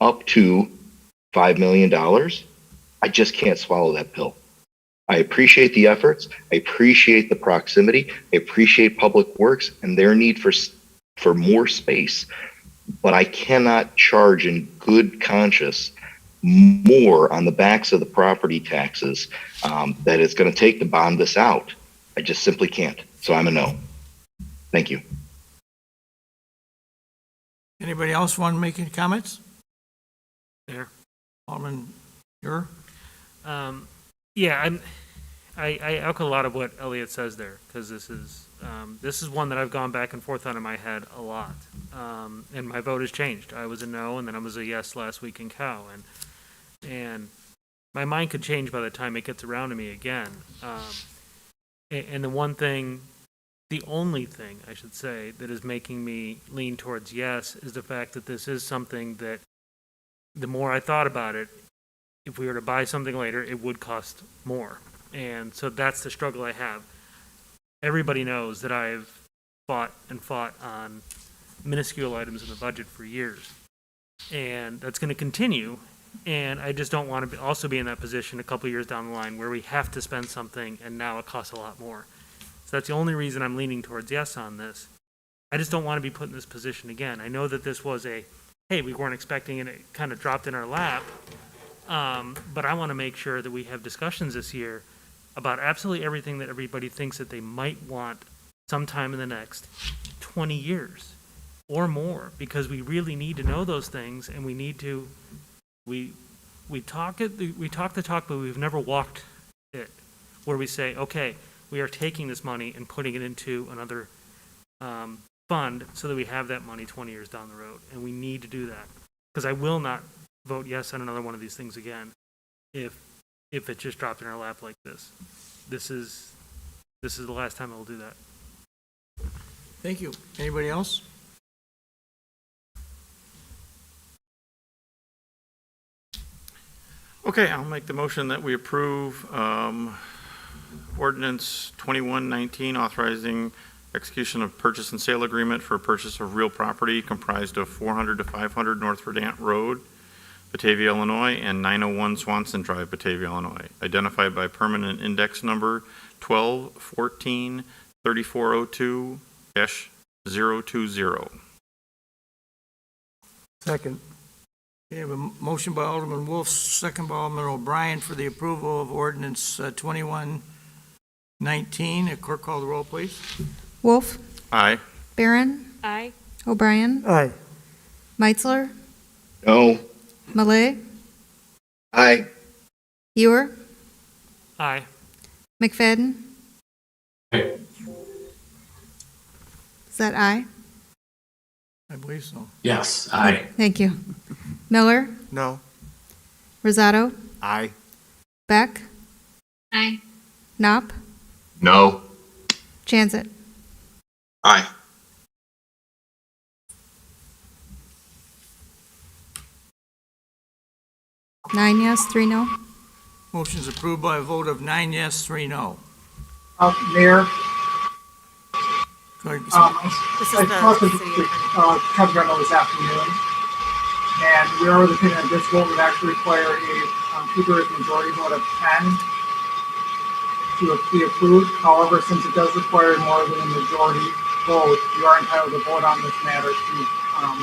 up to $5 million. I just can't swallow that pill. I appreciate the efforts. I appreciate the proximity. I appreciate Public Works and their need for more space. But I cannot charge in good conscience more on the backs of the property taxes that it's going to take to bond this out. I just simply can't. So I'm a no. Thank you. Anybody else want to make any comments? There. Alderman, Muir? Yeah, I echo a lot of what Elliot says there, because this is one that I've gone back and forth on in my head a lot. And my vote has changed. I was a no, and then I was a yes last week in Cow. And my mind could change by the time it gets around to me again. And the only thing, I should say, that is making me lean towards yes is the fact that this is something that, the more I thought about it, if we were to buy something later, it would cost more. And so that's the struggle I have. Everybody knows that I've fought on minuscule items in the budget for years. And that's going to continue. And I just don't want to also be in that position a couple years down the line where we have to spend something and now it costs a lot more. So that's the only reason I'm leaning towards yes on this. I just don't want to be put in this position again. I know that this was hey, we weren't expecting it, it kind of dropped in our lap. But I want to make sure that we have discussions this year about absolutely everything that everybody thinks that they might want sometime in the next 20 years or more, because we really need to know those things, and we need to, we talk the talk, but we've never walked it, where we say, okay, we are taking this money and putting it into another fund so that we have that money 20 years down the road. And we need to do that. Because I will not vote yes on another one of these things again if it just dropped in our lap like this. This is the last time I will do that. Thank you. Anybody else? Okay, I'll make the motion that we approve Ordinance 2119, authorizing execution of purchase and sale agreement for purchase of real property comprised of 400 to 500 North Redant Road, Batavia, Illinois, and 901 Swanson Drive, Batavia, Illinois, identified by permanent index number 1214-3402-020. Second. We have a motion by Alderman Wolf, second by Alderman O'Brien for the approval of ordinance 2119. Clerk, call the roll, please. Wolf, Aye. Barron, Aye. O'Brien, Aye. Meitzler, No. Malay, Aye. Ewer, Aye. McFadden. Is that aye? I believe so. Yes, aye. Thank you. Miller, No. Rosato, Aye. Beck, Aye. Knopp, No. Jansit. Aye. Nine yes, 3 no. Motion is approved by a vote of 9 yes, 3 no. Mayor, Go ahead. This is I the talked to city attorney. Kevin Brendel this afternoon, and we are looking at this vote would actually require a two-thirds majority vote of 10 to be approved. However, since it does require more than a majority vote, you are entitled to vote on this matter to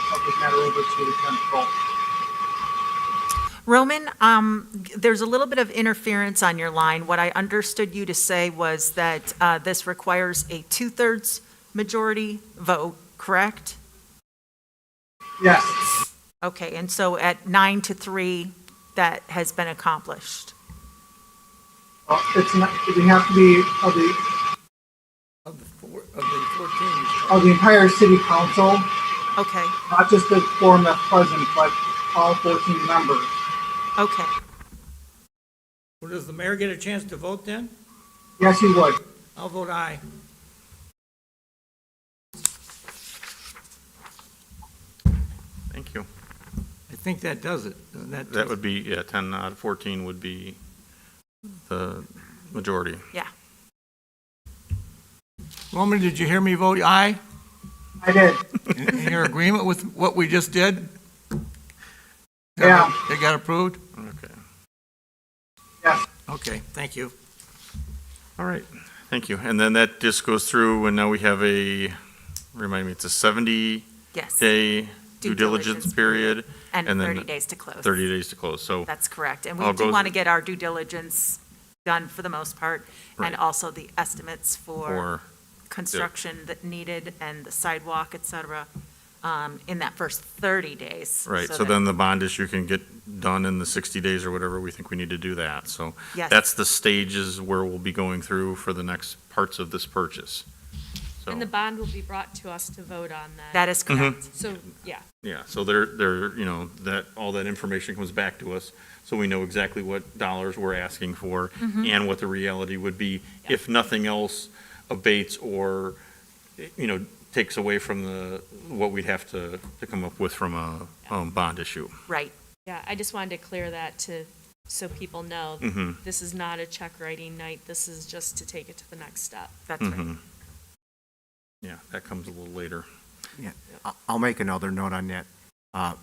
put this matter over to the 10th vote. Roman, there's a little bit of interference on your line. What I understood you to say was that this requires a two-thirds majority vote, correct? Yes, Okay, and so at 9-3, that has been accomplished. it's not. We have to be of the Of the 14. of the entire city council, Okay, not just the quorum that's present, but all 14 members. okay. Well, does the mayor get a chance to vote then? Yes, he would. I'll vote aye. Thank you. I think that does it. That would be, yeah, 10 out of 14 would be the majority. Yeah. Roman, did you hear me vote aye? I did. In your agreement with what we just did? Yeah. It got approved? Okay. Yes. Okay, thank you. All right, thank you. And then that just goes through, and now we have remind me, it's a 70-day Yes. due diligence period, And and then 30 days to close. 30 days to close. So, That's correct. And we I'll do go- want to get our due diligence done for the most part, Right. and also the estimates for for, construction that needed and the sidewalk, et cetera, in that first 30 days. right, so that- then the bond issue can get done in the 60 days or whatever we think we need to do that. So Yes. that's the stages where we'll be going through for the next parts of this purchase. So, And the bond will be brought to us to vote on that. That is Mm-hmm. correct. So, yeah. yeah, so they're, you know, that, all that information comes back to us, so we know exactly what dollars we're asking for Mm-hmm. and what the reality would be if nothing else abates or, you know, takes away from what we'd have to come up with from a bond issue. Right. Yeah, I just wanted to clear that so people know, Mm-hmm, this is not a check writing night. This is just to take it to the next step. That's right. mm-hmm. Yeah, that comes a little later. I'll make another note on that.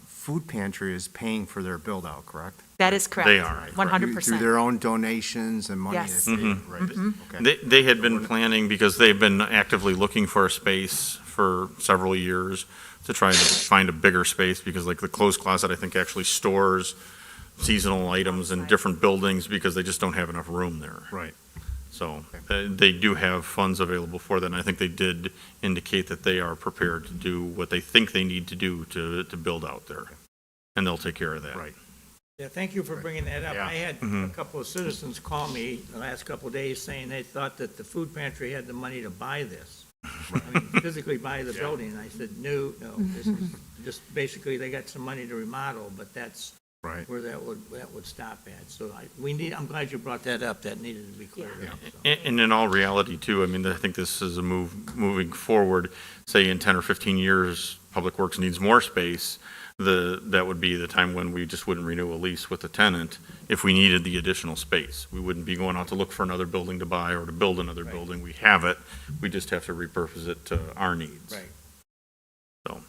Food Pantry is paying for their build-out, correct? That is correct. They are. 100%. Through their own donations and money Yes. that they Mhm. raise. Mm-hmm. Okay. They had been planning, because they've been actively looking for a space for several years to try to find a bigger space, because like the clothes closet, I think, actually stores seasonal items in different buildings because they just don't have enough room there. Right. So they do have funds available for that, and I think they did indicate that they are prepared to do what they think they need to do to build out there. And they'll take care of that. Right. Yeah, thank you for bringing that up. Yeah. I had a Mhm. couple of citizens call me the last couple of days saying they thought that the food pantry had the money to buy this. I mean, physically buy the building. I said, no, this is just basically, they got some money to remodel, but that's Right. where that would stop at. So I'm glad you brought that up. That needed to be cleared Yeah. up. So. And in all reality too, I mean, I think this is a moving forward, say in 10 or 15 years, Public Works needs more space, that would be the time when we just wouldn't renew a lease with the tenant if we needed the additional space. We wouldn't be going out to look for another building to buy or to build another Right. building. We have it. We just have to repurpose it to our needs. Right. So.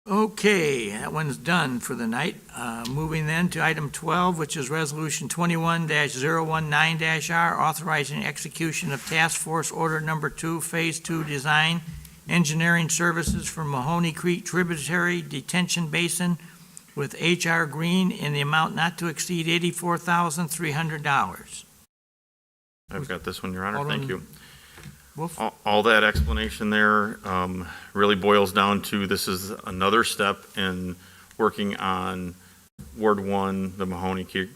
Okay, that one's done for the night. Moving then to item 12, which is Resolution 21-019-R, authorizing execution of Task Force Order Number 2, Phase 2 Design Engineering Services for Mahoney Creek Tributary Detention Basin with H.R. Green in the amount not to exceed $84,300. I've got this one, Your Honor. Thank you. Wolf? All that explanation there really boils down to, this is another step in working on Ward 1, the Mahoney Creek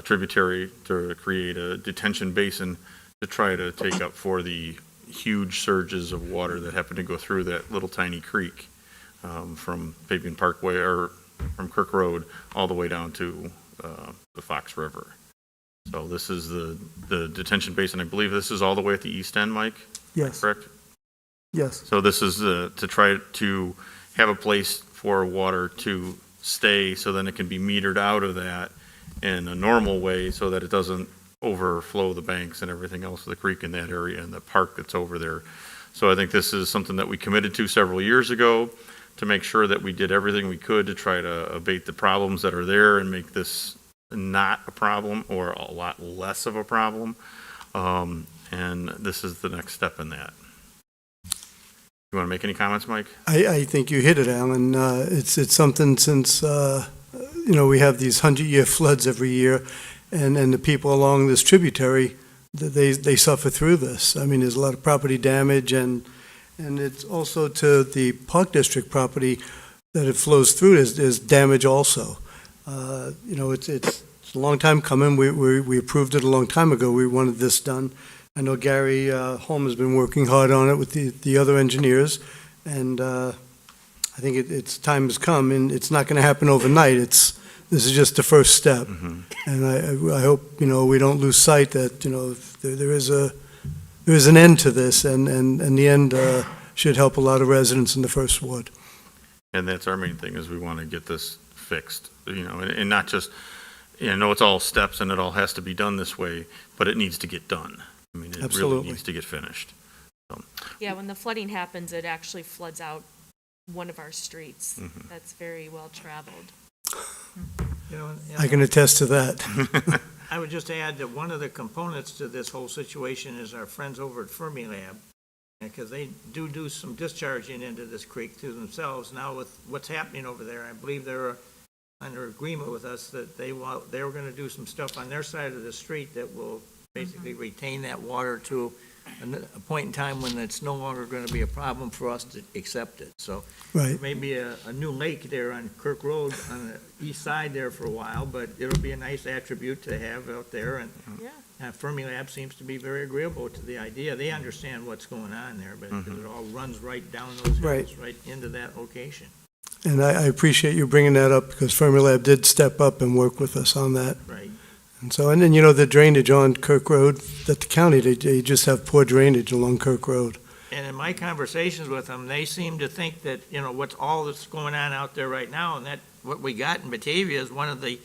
Tributary, to create a detention basin to try to take up for the huge surges of water that happen to go through that little tiny creek from Fabian Parkway, or from Kirk Road, all the way down to the Fox River. So this is the detention basin. I believe this is all the way at the east end, Mike? Yes, Correct? yes. So this is to try to have a place for water to stay, so then it can be metered out of that in a normal way, so that it doesn't overflow the banks and everything else of the creek in that area and the park that's over there. So I think this is something that we committed to several years ago, to make sure that we did everything we could to try to abate the problems that are there and make this not a problem, or a lot less of a problem. And this is the next step in that. You want to make any comments, Mike? I think you hit it, Alan. It's something since, we have these 100-year floods every year, and the people along this tributary, they suffer through this. I mean, there's a lot of property damage, and it's also to the Park District property that it flows through, there's damage also. It's a long time coming. We approved it a long time ago. We wanted this done. I know Gary Holm has been working hard on it with the other engineers, and I think it's time has come, and it's not going to happen overnight. This is just the first step, and I hope we don't lose sight that there is an end to this, and the end should help a lot of residents in the first ward. And that's our main thing, is we want to get this fixed, and not just, I know it's all steps and it all has to be done this way, but it needs to get done. I mean, it Absolutely. really needs to get finished. Yeah, when the flooding happens, it actually floods out one of our streets. Mhm. That's very well traveled. I can attest to that. I would just add that one of the components to this whole situation is our friends over at Fermilab, because they do some discharging into this creek to themselves. Now with what's happening over there, I believe they're under agreement with us that they were going to do some stuff on their side of the street that will basically retain that water to a point in time when it's no longer going to be a problem for us to accept it. So Right. maybe a new lake there on Kirk Road on the east side there for a while, but it'll be a nice attribute to have out there. And Yeah. Fermilab seems to be very agreeable to the idea. They understand what's going on there, but it all runs right down those Right. hills, right into that location. And I appreciate you bringing that up, because Fermilab did step up and work with us on that. Right. And then, the drainage on Kirk Road, that the county, they just have poor drainage along Kirk Road. And in my conversations with them, they seem to think that, what's all that's going on out there right now, and that what we got in Batavia is one of the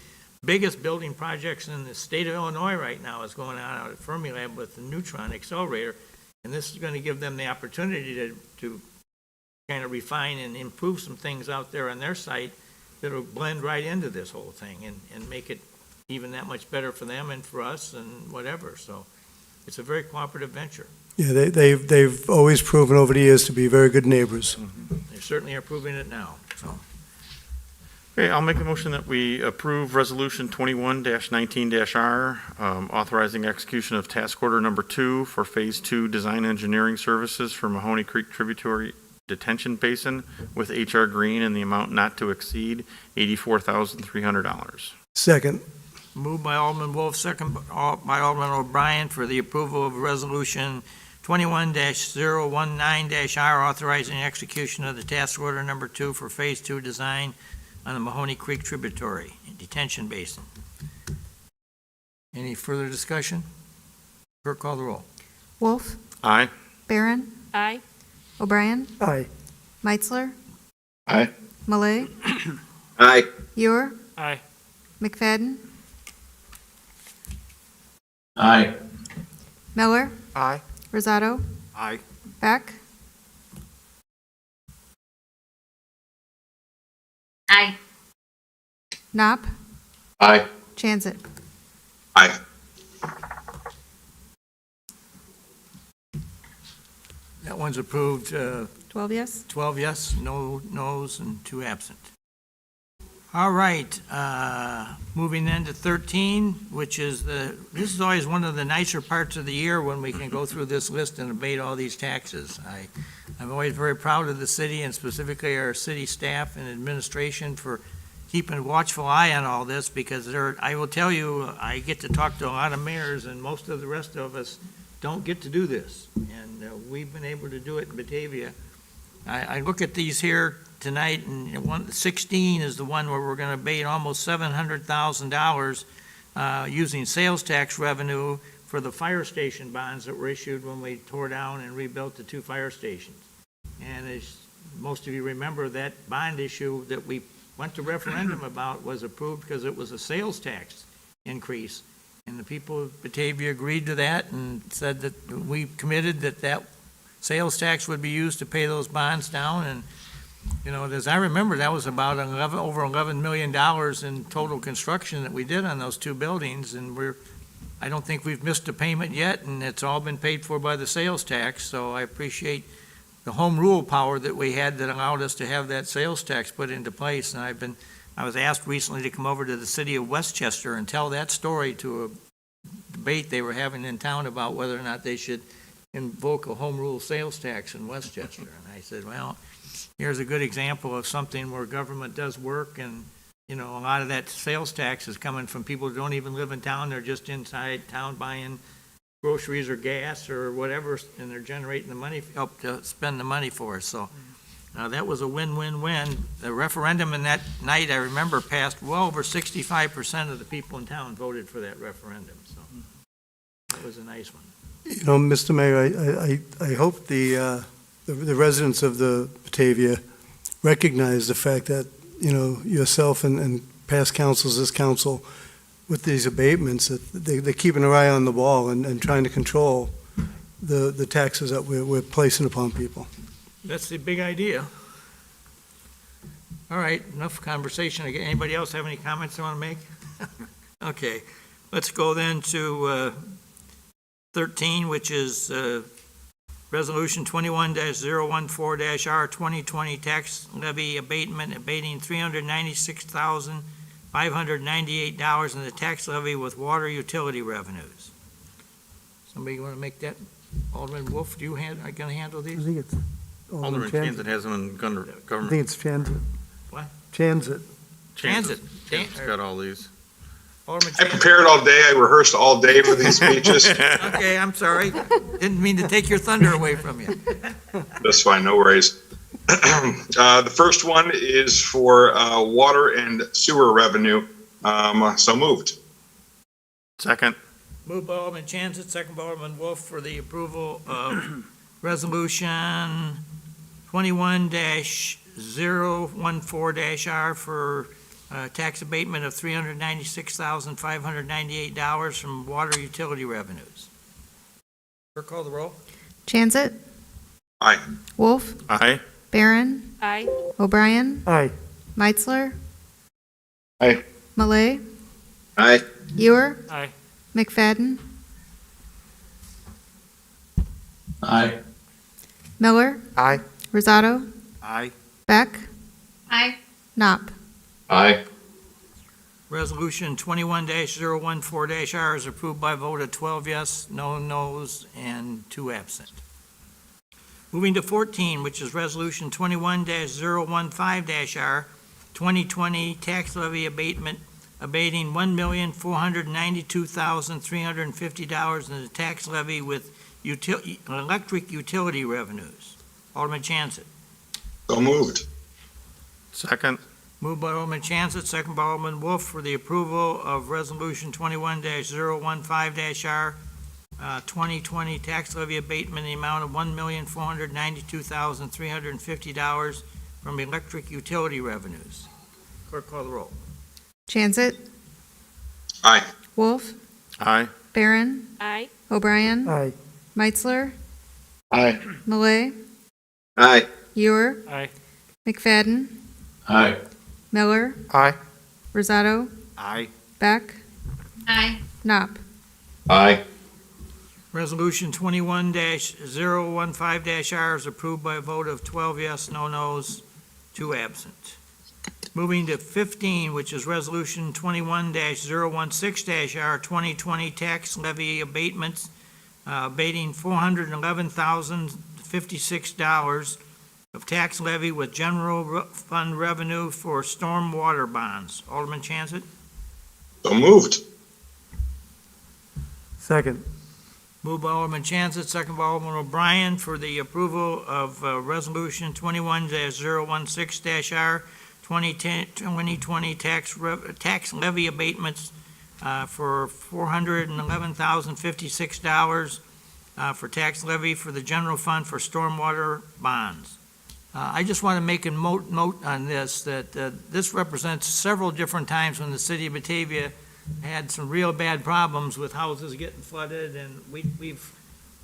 biggest building projects in the state of Illinois right now is going on out at Fermilab with the neutron accelerator. And this is going to give them the opportunity to kind of refine and improve some things out there on their site that'll blend right into this whole thing and make it even that much better for them and for us and whatever. So it's a very cooperative venture. Yeah, they've always proven over the years to be very good neighbors. They certainly are proving it now. So Okay, I'll make a motion that we approve Resolution 21-19-R, authorizing execution of Task Order Number 2 for Phase 2 Design Engineering Services for Mahoney Creek Tributary Detention Basin with H.R. Green in the amount not to exceed $84,300. Second. moved by Alderman Wolf, second by Alderman O'Brien for the approval of Resolution 21-019-R, authorizing execution of the task order number 2 for Phase 2 design on the Mahoney Creek Tributary Detention Basin. Any further discussion? Clerk, call the roll. Wolf, Aye. Barron, Aye. O'Brien, Aye. Meitzler, Aye. Malay, Aye. Ewer, Aye. McFadden, Aye. Miller, Aye. Rosato, Aye. Beck, Aye. Knopf, Aye. Chanzit. Aye. That one's approved, 12 yes? 12 yes, no no's, and 2 absent. All right, moving then to 13, which is this is always one of the nicer parts of the year when we can go through this list and abate all these taxes. I'm always very proud of the city and specifically our city staff and administration for keeping a watchful eye on all this, because I will tell you, I get to talk to a lot of mayors, and most of the rest of us don't get to do this. And we've been able to do it in Batavia. I look at these here tonight, and 16 is the one where we're going to abate almost $700,000 using sales tax revenue for the fire station bonds that were issued when we tore down and rebuilt the 2 fire stations. And as most of you remember, that bond issue that we went to referendum about was approved because it was a sales tax increase. And the people of Batavia agreed to that and said that we committed that sales tax would be used to pay those bonds down. And, you know, as I remember, that was about over $11 million in total construction that we did on those 2 buildings. And I don't think we've missed a payment yet, and it's all been paid for by the sales tax. So I appreciate the home rule power that we had that allowed us to have that sales tax put into place. And I was asked recently to come over to the city of Westchester and tell that story to a debate they were having in town about whether or not they should invoke a home rule sales tax in Westchester. And I said, well, here's a good example of something where government does work, and, you know, a lot of that sales tax is coming from people who don't even live in town. They're just inside town buying groceries or gas or whatever, and they're generating the money, help to spend the money for us. So that was a win-win-win. The referendum in that night, I remember, passed well over 65% of the people in town voted for that referendum. So that was a nice one. You know, Mr. Mayor, I hope the residents of the Batavia recognize the fact that, you know, yourself and past councils, this council, with these abatements, that they're keeping their eye on the ball and trying to control the taxes that we're placing upon people. That's the big idea. All right, enough conversation. Anybody else have any comments they want to make? Okay, let's go then to 13, which is Resolution 21-014-R 2020 tax levy abatement, abating $396,598 in the tax levy with water utility revenues. Somebody want to make that? Alderman Wolf, are you going to handle I these? think it's Alderman Chanzit has them in I government. think it's Chanzit. What? Chanzit. Chanzit. Chanzit's got all these. Alderman I prepared all day. I rehearsed all day for these speeches. Okay, I'm sorry. Didn't mean to take your thunder away from you. That's fine, no worries. The first one is for water and sewer revenue. So moved. Second. Moved by Alderman Chanzit, second by Alderman Wolf for the approval of Resolution 21-014-R for tax abatement of $396,598 from water utility revenues. Clerk, call the roll. Chanzit, Aye. Wolf, Aye. Barron, Aye. O'Brien, Aye. Meitzler, Aye. Malay, Aye. Ewer, Aye. McFadden, Aye. Miller, Aye. Rosato, Aye. Beck, Aye. Knopf. Aye. Resolution 21-014-R is approved by a vote of 12 yes, no no's, and 2 absent. Moving to 14, which is Resolution 21-015-R 2020 tax levy abatement, abating $1,492,350 in the tax levy with electric utility revenues. Alderman Chancet. So moved. Second. Moved by Alderman Chancet, second by Alderman Wolf for the approval of Resolution 21-015-R, 2020 tax levy abatement in the amount of $1,492,350 from electric utility revenues. Clerk, call the roll. Chancet, Aye. Wolf, Aye. Barron, Aye. O'Brien, Aye. Meitzler, Aye. Malay, Aye. Ewer, Aye. McFadden, Aye. Miller, Aye. Rosato, Aye. Beck, Aye. Knopf. Aye. Resolution 21-015-R is approved by a vote of 12 yes, no nos, 2 absent. Moving to 15, which is Resolution 21-016-R, 2020 tax levy abatements, abating $411,056 of tax levy with general fund revenue for storm water bonds. Alderman Chancet. So moved. Second. Moved by Alderman Chancet, second by Alderman O'Brien for the approval of Resolution 21-016-R, 2020 tax levy abatements for $411,056 for tax levy for the general fund for stormwater bonds. I just want to make a note on this, that this represents several different times when the city of Batavia had some real bad problems with houses getting flooded, and we've,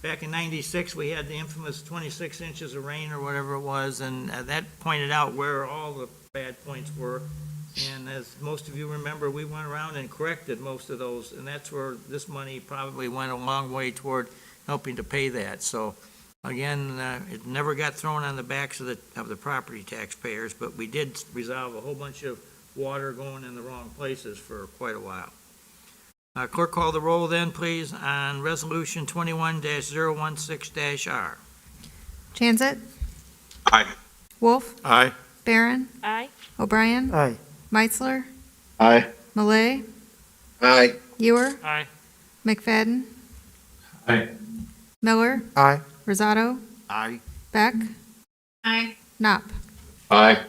back in '96, we had the infamous 26 inches of rain or whatever it was, and that pointed out where all the bad points were. And as most of you remember, we went around and corrected most of those, and that's where this money probably went a long way toward helping to pay that. So, again, it never got thrown on the backs of the property taxpayers, but we did resolve a whole bunch of water going in the wrong places for quite a while. Clerk, call the roll then, please, on Resolution 21-016-R. Chancet, Aye. Wolf, Aye. Barron, Aye. O'Brien, Aye. Meitzler, Aye. Malay, Aye. Ewer, Aye. McFadden, Aye. Miller, Aye. Rosato, Aye. Beck, Aye. Knopf. Aye.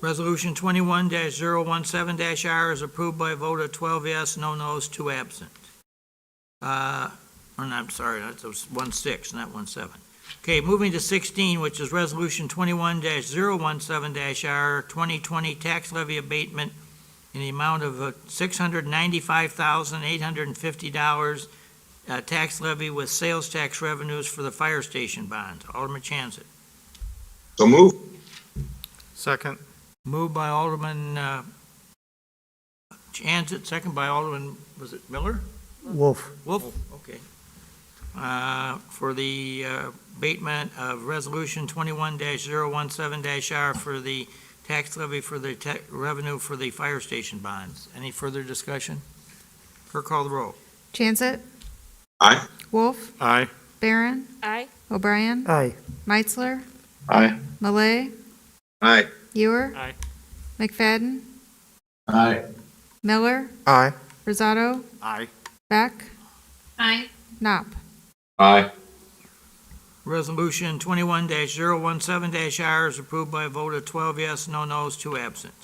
Resolution 21-017-R is approved by a vote of 12 yes, no nos, 2 absent. I'm sorry, that was 1-6, not 1-7. Okay, moving to 16, which is Resolution 21-017-R, 2020 tax levy abatement in the amount of $695,850 tax levy with sales tax revenues for the fire station bonds. Alderman Chancet. So moved. Second. Moved by Alderman Chancet, second by Alderman, was it Miller? Wolf. Wolf, okay. For the abatement of Resolution 21-017-R for the tax levy for the revenue for the fire station bonds. Any further discussion? Clerk, call the roll. Chancet, Aye. Wolf, Aye. Barron, Aye. O'Brien, Aye. Meitzler, Aye. Malay, Aye. Ewer, Aye. McFadden, Aye. Miller, Aye. Rosato, Aye. Beck, Aye. Knopf. Aye. Resolution 21-017-R is approved by a vote of 12 yes, no nos, 2 absent.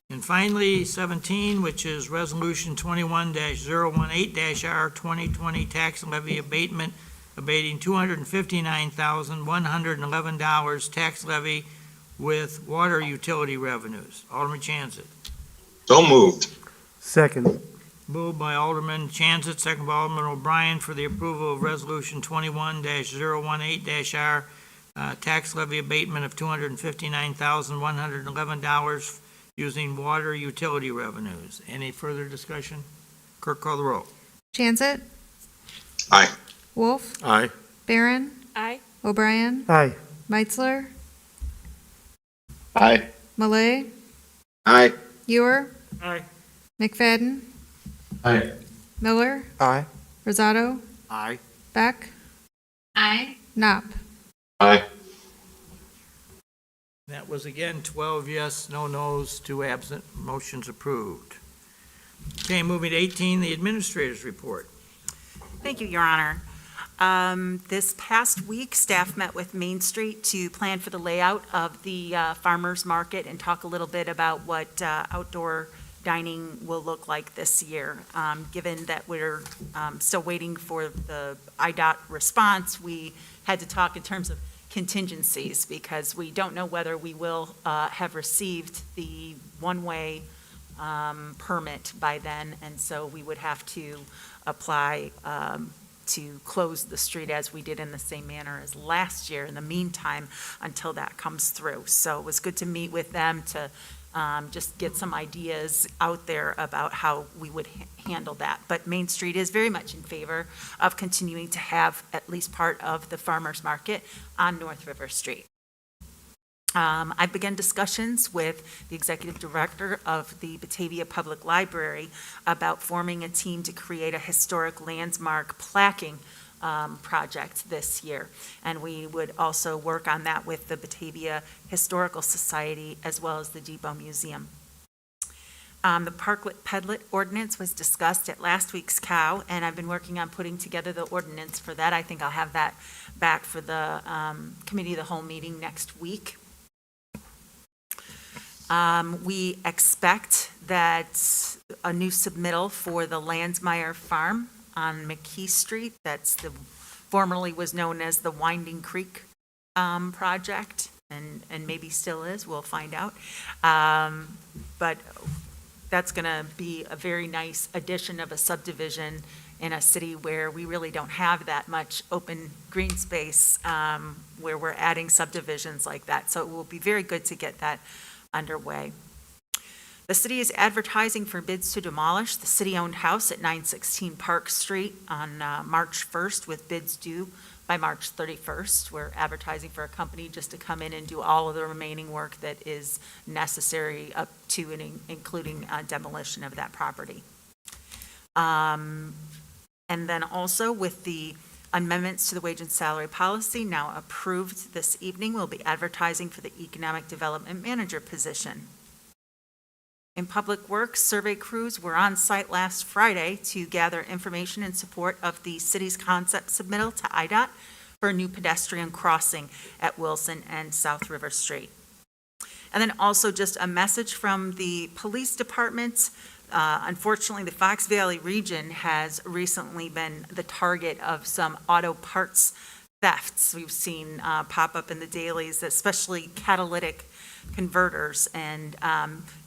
And finally, 17, which is Resolution 21-018-R, 2020 tax levy abatement, abating $259,111 tax levy with water utility revenues. Alderman Chancet. So moved. Second. Moved by Alderman Chancet, second by Alderman O'Brien for the approval of Resolution 21-018-R, tax levy abatement of $259,111 using water utility revenues. Any further discussion? Clerk, call the roll. Chancet, Aye. Wolf, Aye. Barron, Aye. O'Brien, Aye. Meitzler, Aye. Malay, Aye. Ewer, Aye. McFadden, Aye. Miller, Aye. Rosato, Aye. Beck, Aye. Knopf. Aye. That was again 12 yes, no nos, 2 absent. Motion's approved. Okay, moving to 18, the administrator's report. Thank you, Your Honor. This past week, staff met with Main Street to plan for the layout of the farmers market and talk a little bit about what outdoor dining will look like this year. Given that we're still waiting for the IDOT response, we had to talk in terms of contingencies because we don't know whether we will have received the one-way permit by then, and so we would have to apply to close the street as we did in the same manner as last year in the meantime until that comes through. So it was good to meet with them to just get some ideas out there about how we would handle that. But Main Street is very much in favor of continuing to have at least part of the farmers market on North River Street. I've begun discussions with the executive director of the Batavia Public Library about forming a team to create a historic landmark plaquing project this year. And we would also work on that with the Batavia Historical Society as well as the Depot Museum. The Parklet Pedlet Ordinance was discussed at last week's COW, and I've been working on putting together the ordinance for that. I think I'll have that back for the Committee of the Whole meeting next week. We expect that a new submittal for the Landsmire Farm on Mckees Street, that's the formerly was known as the Winding Creek project, and maybe still is, we'll find out. But that's going to be a very nice addition of a subdivision in a city where we really don't have that much open green space, where we're adding subdivisions like that. So it will be very good to get that underway. The city is advertising for bids to demolish the city-owned house at 916 Park Street on March 1st with bids due by March 31st. We're advertising for a company just to come in and do all of the remaining work that is necessary up to and including demolition of that property. And then also with the amendments to the wage and salary policy now approved this evening, we'll be advertising for the economic development manager position. In Public Works, survey crews were on site last Friday to gather information in support of the city's concept submittal to IDOT for a new pedestrian crossing at Wilson and South River Street. And then also just a message from the police department. Unfortunately, the Fox Valley region has recently been the target of some auto parts thefts. We've seen pop up in the dailies, especially catalytic converters, and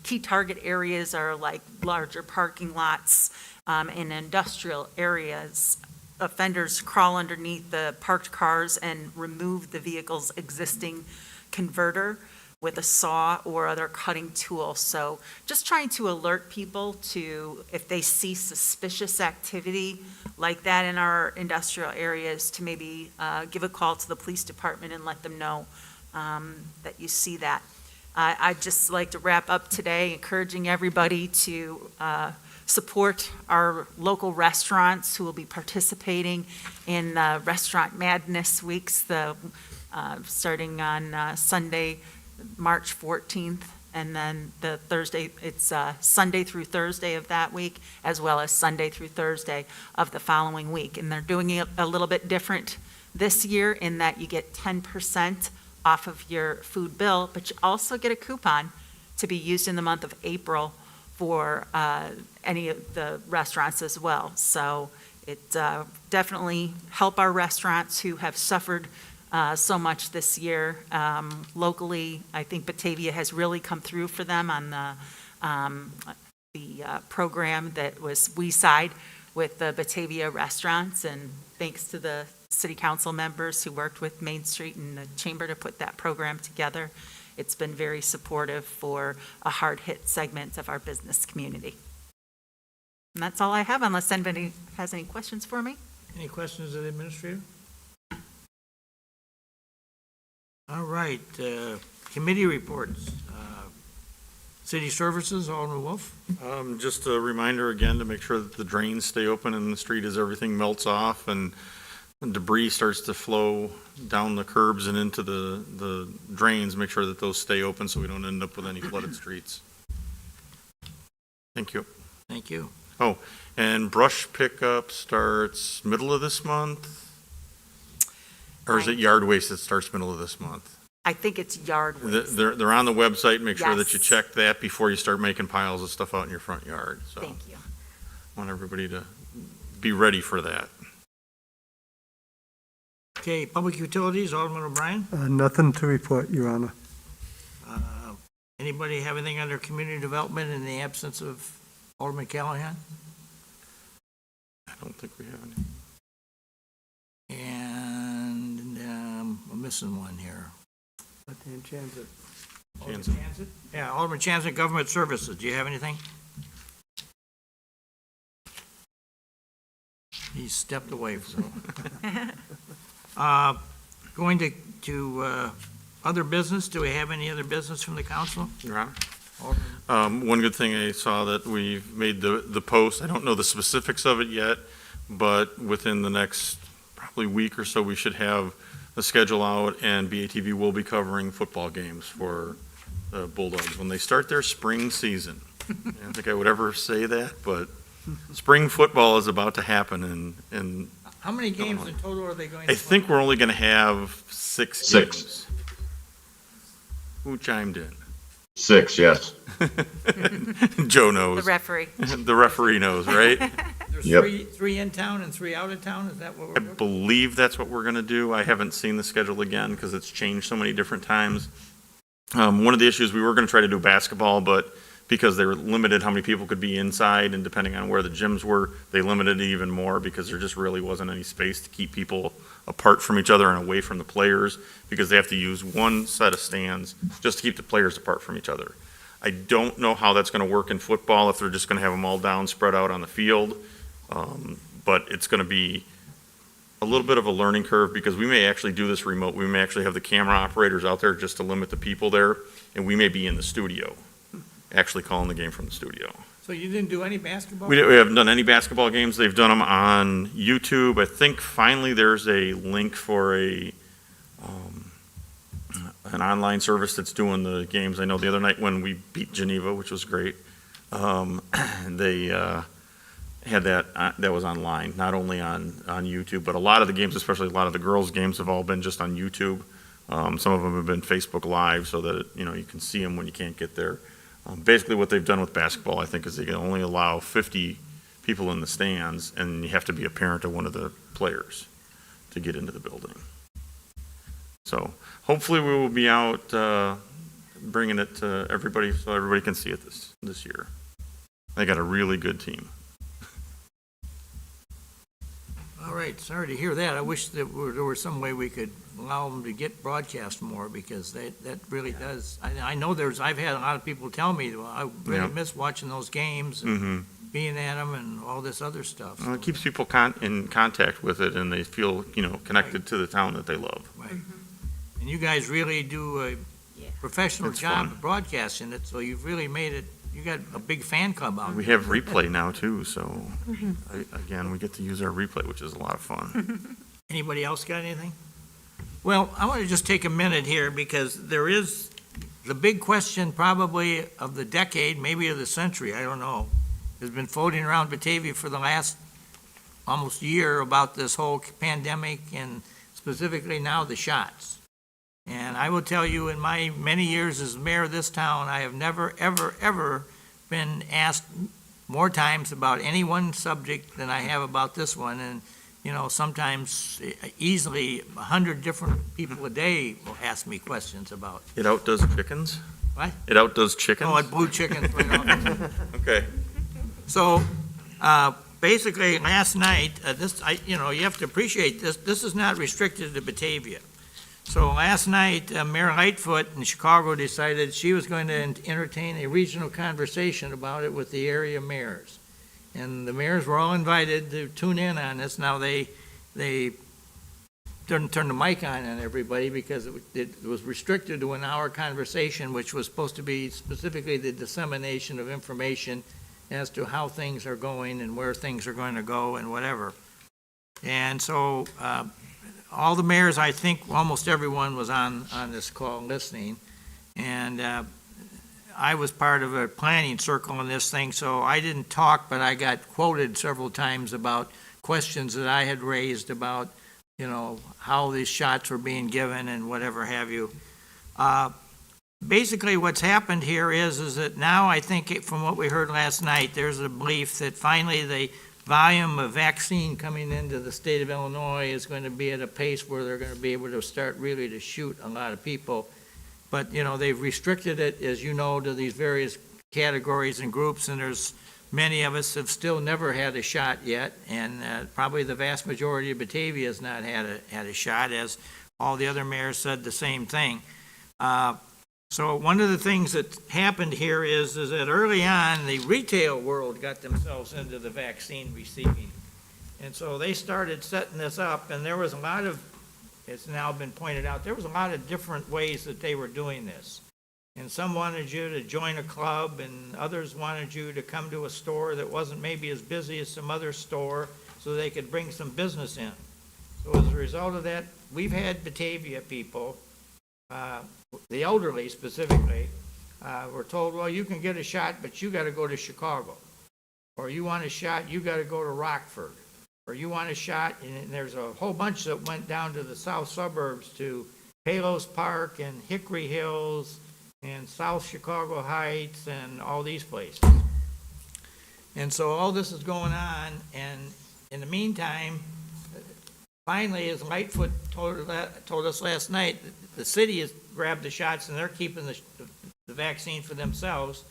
key target areas are like larger parking lots in industrial areas. Offenders crawl underneath the parked cars and remove the vehicle's existing converter with a saw or other cutting tool. So just trying to alert people to, if they see suspicious activity like that in our industrial areas, to maybe give a call to the police department and let them know that you see that. I'd just like to wrap up today encouraging everybody to support our local restaurants who will be participating in Restaurant Madness Weeks, starting on Sunday, March 14th, and then the Thursday, it's Sunday through Thursday of that week, as well as Sunday through Thursday of the following week. And they're doing it a little bit different this year in that you get 10% off of your food bill, but you also get a coupon to be used in the month of April for any of the restaurants as well. So it definitely help our restaurants who have suffered so much this year. Locally, I think Batavia has really come through for them on the program that was WeSide with the Batavia restaurants, and thanks to the city council members who worked with Main Street and the chamber to put that program together. It's been very supportive for a hard-hit segment of our business community. And that's all I have, unless anybody has any questions for me. Any questions of the administrator? All right, committee reports. City Services, Alderman Wolf. Just a reminder again to make sure that the drains stay open in the street as everything melts off and debris starts to flow down the curbs and into the drains. Make sure that those stay open so we don't end up with any flooded streets. Thank you. Thank you. Oh, and brush pickup starts middle of this month. Or is it yard waste that starts middle of this month? I think it's yard waste. They're on the website. Make sure that you Yes. check that before you start making piles of stuff out in your front yard. So Thank you. I want everybody to be ready for that. Okay, Public Utilities, Alderman O'Brien. Nothing to report, Your Honor. Anybody have anything under Community Development in the absence of Alderman Callahan? I don't think we have any. And I'm missing one here. Jansen. Yeah, Alderman Chanson, Government Services, do you have anything? He stepped away, so. Going to other business, do we have any other business from the council? Your Honor? Alderman? One good thing I saw that we've made the post, I don't know the specifics of it yet, but within the next probably week or so, we should have a schedule out, and BATV will be covering football games for the Bulldogs when they start their spring season. I don't think I would ever say that, but spring football is about to happen, and How many games in total are they going to I play? think we're only going to have six games. Who chimed in? 6, yes. Joe The knows. referee. The referee knows, right? There's Yep. three in town and 3 out of town, is that what I we're doing? believe that's what we're going to do. I haven't seen the schedule again because it's changed so many different times. One of the issues, we were going to try to do basketball, but because they were limited how many people could be inside, and depending on where the gyms were, they limited it even more because there just really wasn't any space to keep people apart from each other and away from the players, because they have to use one set of stands just to keep the players apart from each other. I don't know how that's going to work in football, if they're just going to have them all down, spread out on the field. But it's going to be a little bit of a learning curve, because we may actually do this remote. We may actually have the camera operators out there just to limit the people there, and we may be in the studio, actually calling the game from the studio. So you didn't do any basketball? We haven't done any basketball games. They've done them on YouTube. I think finally there's a link for an online service that's doing the games. I know the other night when we beat Geneva, which was great, they had that was online, not only on YouTube, but a lot of the games, especially a lot of the girls' games, have all been just on YouTube. Some of them have been Facebook Live, so that you can see them when you can't get there. Basically, what they've done with basketball, I think, is they can only allow 50 people in the stands, and you have to be a parent of one of the players to get into the building. So hopefully we will be out bringing it to everybody so everybody can see it this year. They got a really good team. All right, sorry to hear that. I wish that there were some way we could allow them to get broadcast more, because that really does. I know I've had a lot of people tell me, well, I really Yeah. miss watching those games and Mm-hmm. being at them and all this other stuff. Well, it keeps people in contact with it, and they feel, connected to the town that they love. Right. And you guys really do a Yeah. professional It's job fun. of broadcasting it, so you've really made it, you got a big fan club out We there. have replay now too, so again, we get to use our replay, which is a lot of fun. Anybody else got anything? Well, I want to just take a minute here, because there is the big question probably of the decade, maybe of the century, I don't know, has been floating around Batavia for the last almost year about this whole pandemic, and specifically now the shots. And I will tell you, in my many years as mayor of this town, I have never, ever, ever been asked more times about any one subject than I have about this one. And, sometimes easily 100 different people a day will ask me questions about. It outdoes chickens? What? It outdoes chickens? Oh, it blew chickens right off. Okay. So, basically, last night, you have to appreciate this. This is not restricted to Batavia. So last night, Mayor Lightfoot in Chicago decided she was going to entertain a regional conversation about it with the area mayors. And the mayors were all invited to tune in on this. Now, they didn't turn the mic on everybody, because it was restricted to an hour conversation, which was supposed to be specifically the dissemination of information as to how things are going and where things are going to go and whatever. And so all the mayors, I think almost everyone was on this call listening. And I was part of a planning circle in this thing, so I didn't talk, but I got quoted several times about questions that I had raised about how these shots were being given and whatever have you. Basically, what's happened here is that now I think from what we heard last night, there's a belief that finally the volume of vaccine coming into the state of Illinois is going to be at a pace where they're going to be able to start really to shoot a lot of people. But, they've restricted it, as you know, to these various categories and groups, and there's many of us have still never had a shot yet, and probably the vast majority of Batavia has not had a shot, as all the other mayors said the same thing. So one of the things that happened here is that early on, the retail world got themselves into the vaccine receiving. And so they started setting this up, and there was a lot of, it's now been pointed out, there was a lot of different ways that they were doing this. And some wanted you to join a club, and others wanted you to come to a store that wasn't maybe as busy as some other store so they could bring some business in. So as a result of that, we've had Batavia people, the elderly specifically, were told, well, you can get a shot, but you got to go to Chicago. Or you want a shot, you got to go to Rockford. Or you want a shot, and there's a whole bunch that went down to the south suburbs to Palos Park and Hickory Hills and South Chicago Heights and all these places. And so all this is going on, and in the meantime, finally, as Lightfoot told us last night, the city has grabbed the shots and they're keeping the vaccine for themselves,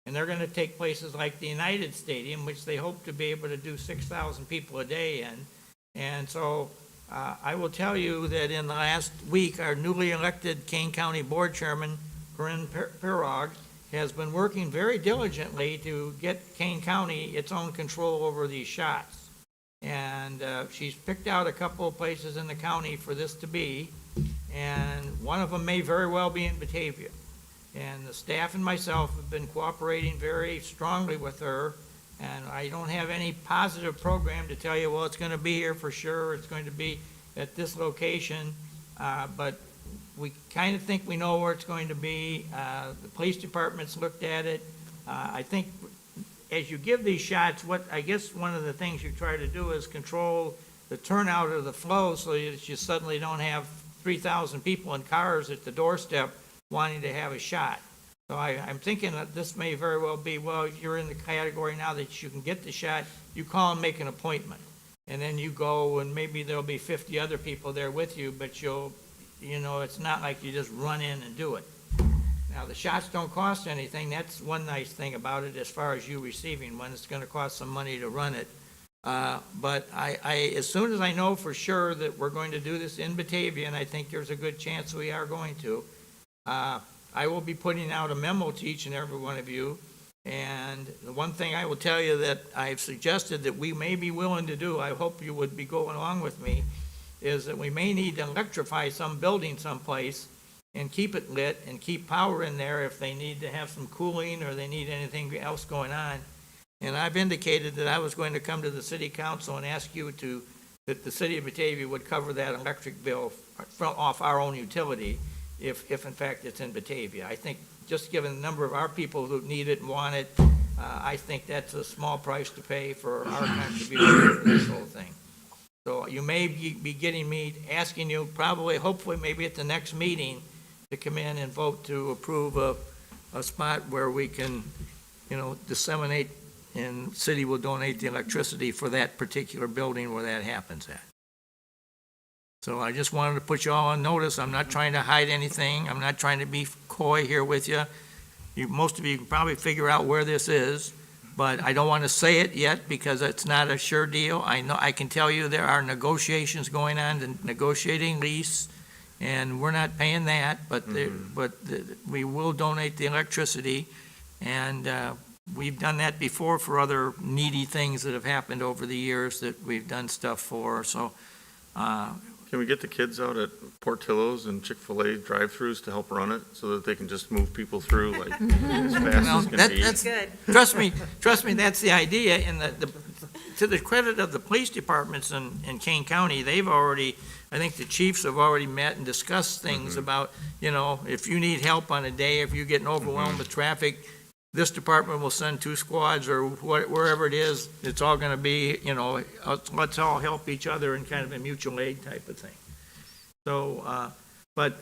and they're going to take places like the United Stadium, which they hope to be able to do 6,000 people a day in. And so I will tell you that in the last week, our newly elected Kane County Board Chairman, Corinne Pirog, has been working very diligently to get Kane County its own control over these shots. And she's picked out a couple of places in the county for this to be, and one of them may very well be in Batavia. And the staff and myself have been cooperating very strongly with her, and I don't have any positive program to tell you, well, it's going to be here for sure, it's going to be at this location, but we kind of think we know where it's going to be. The police department's looked at it. I think as you give these shots, I guess one of the things you try to do is control the turnout of the flow so that you suddenly don't have 3,000 people in cars at the doorstep wanting to have a shot. So I'm thinking that this may very well be, well, you're in the category now that you can get the shot, you call and make an appointment. And then you go, and maybe there'll be 50 other people there with you, but it's not like you just run in and do it. Now, the shots don't cost anything. That's one nice thing about it as far as you receiving one. It's going to cost some money to run it. But I, as soon as I know for sure that we're going to do this in Batavia, and I think there's a good chance we are going to, I will be putting out a memo to each and every one of you. And the one thing I will tell you that I've suggested that we may be willing to do, I hope you would be going along with me, is that we may need to electrify some building someplace and keep it lit and keep power in there if they need to have some cooling or they need anything else going on. And I've indicated that I was going to come to the city council and ask you that the city of Batavia would cover that electric bill off our own utility if in fact it's in Batavia. I think just given the number of our people who need it and want it, I think that's a small price to pay for our contribution for this whole thing. So you may be getting me, asking you probably, hopefully, maybe at the next meeting to come in and vote to approve a spot where we can, disseminate, and city will donate the electricity for that particular building where that happens at. So I just wanted to put you all on notice. I'm not trying to hide anything. I'm not trying to be coy here with you. Most of you can probably figure out where this is, but I don't want to say it yet because it's not a sure deal. I can tell you there are negotiations going on, to negotiating lease, and we're not paying that, but we will donate the electricity, and we've done that before for other needy things that have happened over the years that we've done stuff for. So Can we get the kids out at Portillo's and Chick-fil-A drive-throughs to help run it so that they can just move people through like as fast as can be? That's Good. Trust me, that's the idea. And to the credit of the police departments in Kane County, I think the chiefs have already met and discussed things about, if you need help on a day, if you're getting overwhelmed with traffic, this department will send 2 squads or wherever it is, it's all going to be, let's all help each other in kind of a mutual aid type of thing. So, but,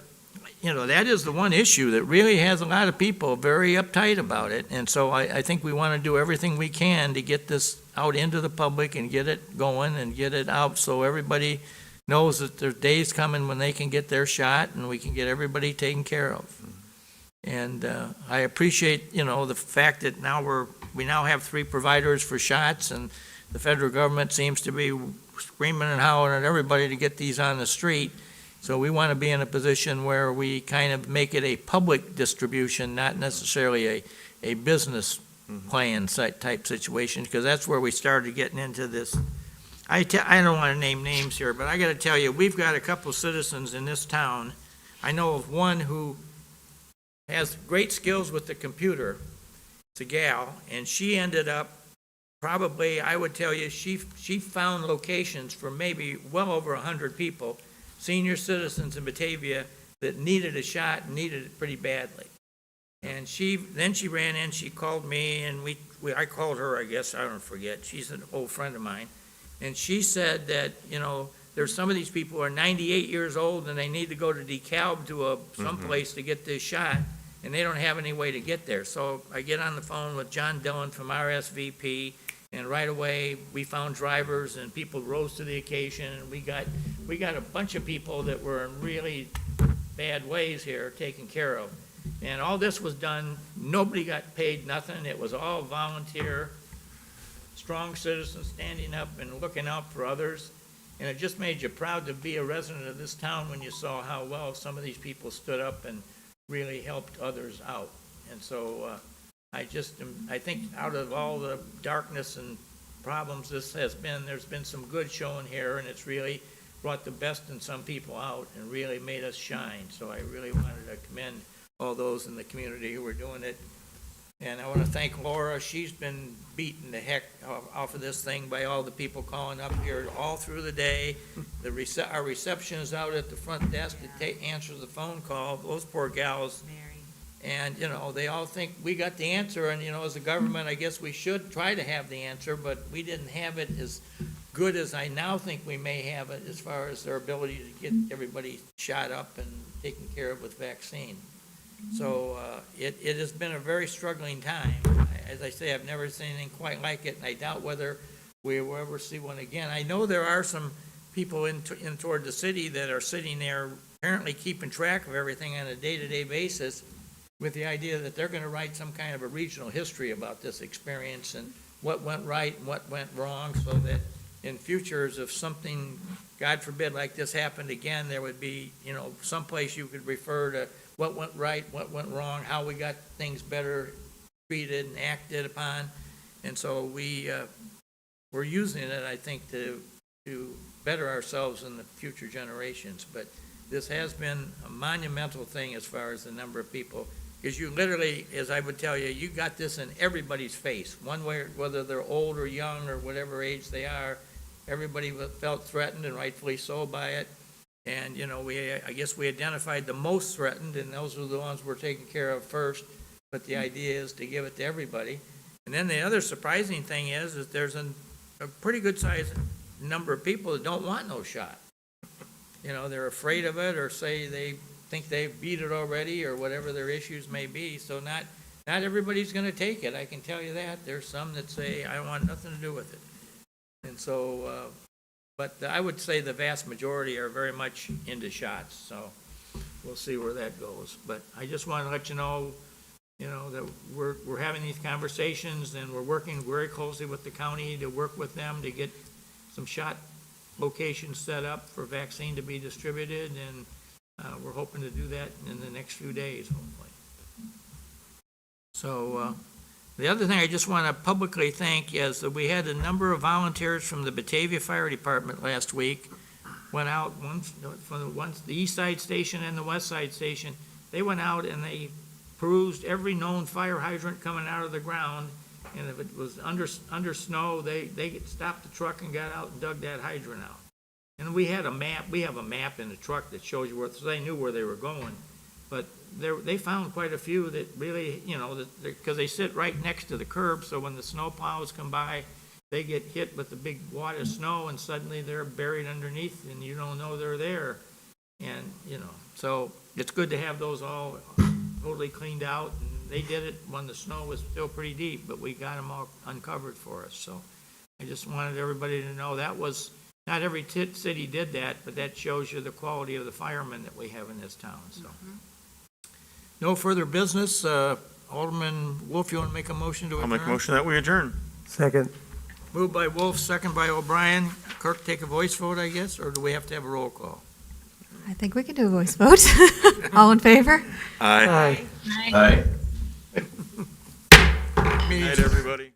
that is the one issue that really has a lot of people very uptight about it. And so I think we want to do everything we can to get this out into the public and get it going and get it out so everybody knows that there's days coming when they can get their shot and we can get everybody taken care of. And I appreciate, the fact that we now have 3 providers for shots, and the federal government seems to be screaming and howling at everybody to get these on the street. So we want to be in a position where we kind of make it a public distribution, not necessarily a business plan type situation, because that's where we started getting into this. I don't want to name names here, but I got to tell you, we've got a couple citizens in this town. I know of one who has great skills with the computer. It's a gal, and she ended up probably, I would tell you, she found locations for maybe well over 100 people, senior citizens in Batavia, that needed a shot and needed it pretty badly. And then she ran in, she called me, and I called her, I guess, I don't forget. She's an old friend of mine. And she said that, there's some of these people who are 98 years old and they need to go to DeKalb to someplace to get this shot, and they don't have any way to get there. So I get on the phone with John Dillon from RSVP, and right away we found drivers and people rose to the occasion, and we got a bunch of people that were in really bad ways here taken care of. And all this was done, nobody got paid nothing, it was all volunteer, strong citizens standing up and looking out for others. And it just made you proud to be a resident of this town when you saw how well some of these people stood up and really helped others out. And so I think out of all the darkness and problems there's been some good showing here, and it's really brought the best in some people out and really made us shine. So I really wanted to commend all those in the community who were doing it. And I want to thank Laura. She's been beating the heck off of this thing by all the people calling up here all through the day. Our reception is out at the front desk to answer the phone call. Those poor gals. And, they all think we got the answer. And, as a government, I guess we should try to have the answer, but we didn't have it as good as I now think we may have it as far as their ability to get everybody shot up and taken care of with vaccine. So it has been a very struggling time. As I say, I've never seen anything quite like it, and I doubt whether we will ever see one again. I know there are some people in toward the city that are sitting there apparently keeping track of everything on a day-to-day basis with the idea that they're going to write some kind of a regional history about this experience and what went right and what went wrong, so that in futures, if something, God forbid, like this happened again, there would be, someplace you could refer to what went right, what went wrong, how we got things better treated and acted upon. And so we're using it, I think, to better ourselves in the future generations. But this has been a monumental thing as far as the number of people, because you literally, as I would tell you, you got this in everybody's face, one way, whether they're old or young or whatever age they are. Everybody felt threatened, and rightfully so, by it. And, I guess we identified the most threatened, and those were the ones we're taking care of first. But the idea is to give it to everybody. And then the other surprising thing is there's a pretty good sized number of people that don't want no shot. They're afraid of it, or say they think they've beat it already, or whatever their issues may be. So not everybody's going to take it, I can tell you that. There's some that say, I want nothing to do with it. And so, but I would say the vast majority are very much into shots, so we'll see where that goes. But I just want to let you know, that we're having these conversations, and we're working very closely with the county to work with them to get some shot locations set up for vaccine to be distributed, and we're hoping to do that in the next few days, hopefully. So the other thing I just want to publicly thank is that we had a number of volunteers from the Batavia Fire Department last week, went out from the east side station and the west side station. They went out and they perused every known fire hydrant coming out of the ground, and if it was under snow, they stopped the truck and got out and dug that hydrant out. And we have a map in the truck that shows you so they knew where they were going. But they found quite a few that really, because they sit right next to the curb, so when the snow plows come by, they get hit with the big wad of snow and suddenly they're buried underneath and you don't know they're there. And, so it's good to have those all totally cleaned out. And they did it when the snow was still pretty deep, but we got them all uncovered for us. So I just wanted everybody to know that was, not every city did that, but that shows you the quality of the firemen that we have in this town, so. No further business. Alderman Wolf, you want to make a motion to I'll adjourn? make a motion that we adjourn. Second. Moved by Wolf, second by O'Brien. Clerk, take a voice vote, I guess, or do we have to have a roll call? I think we can do a voice vote. All in favor? Aye. Aye. Good night, everybody.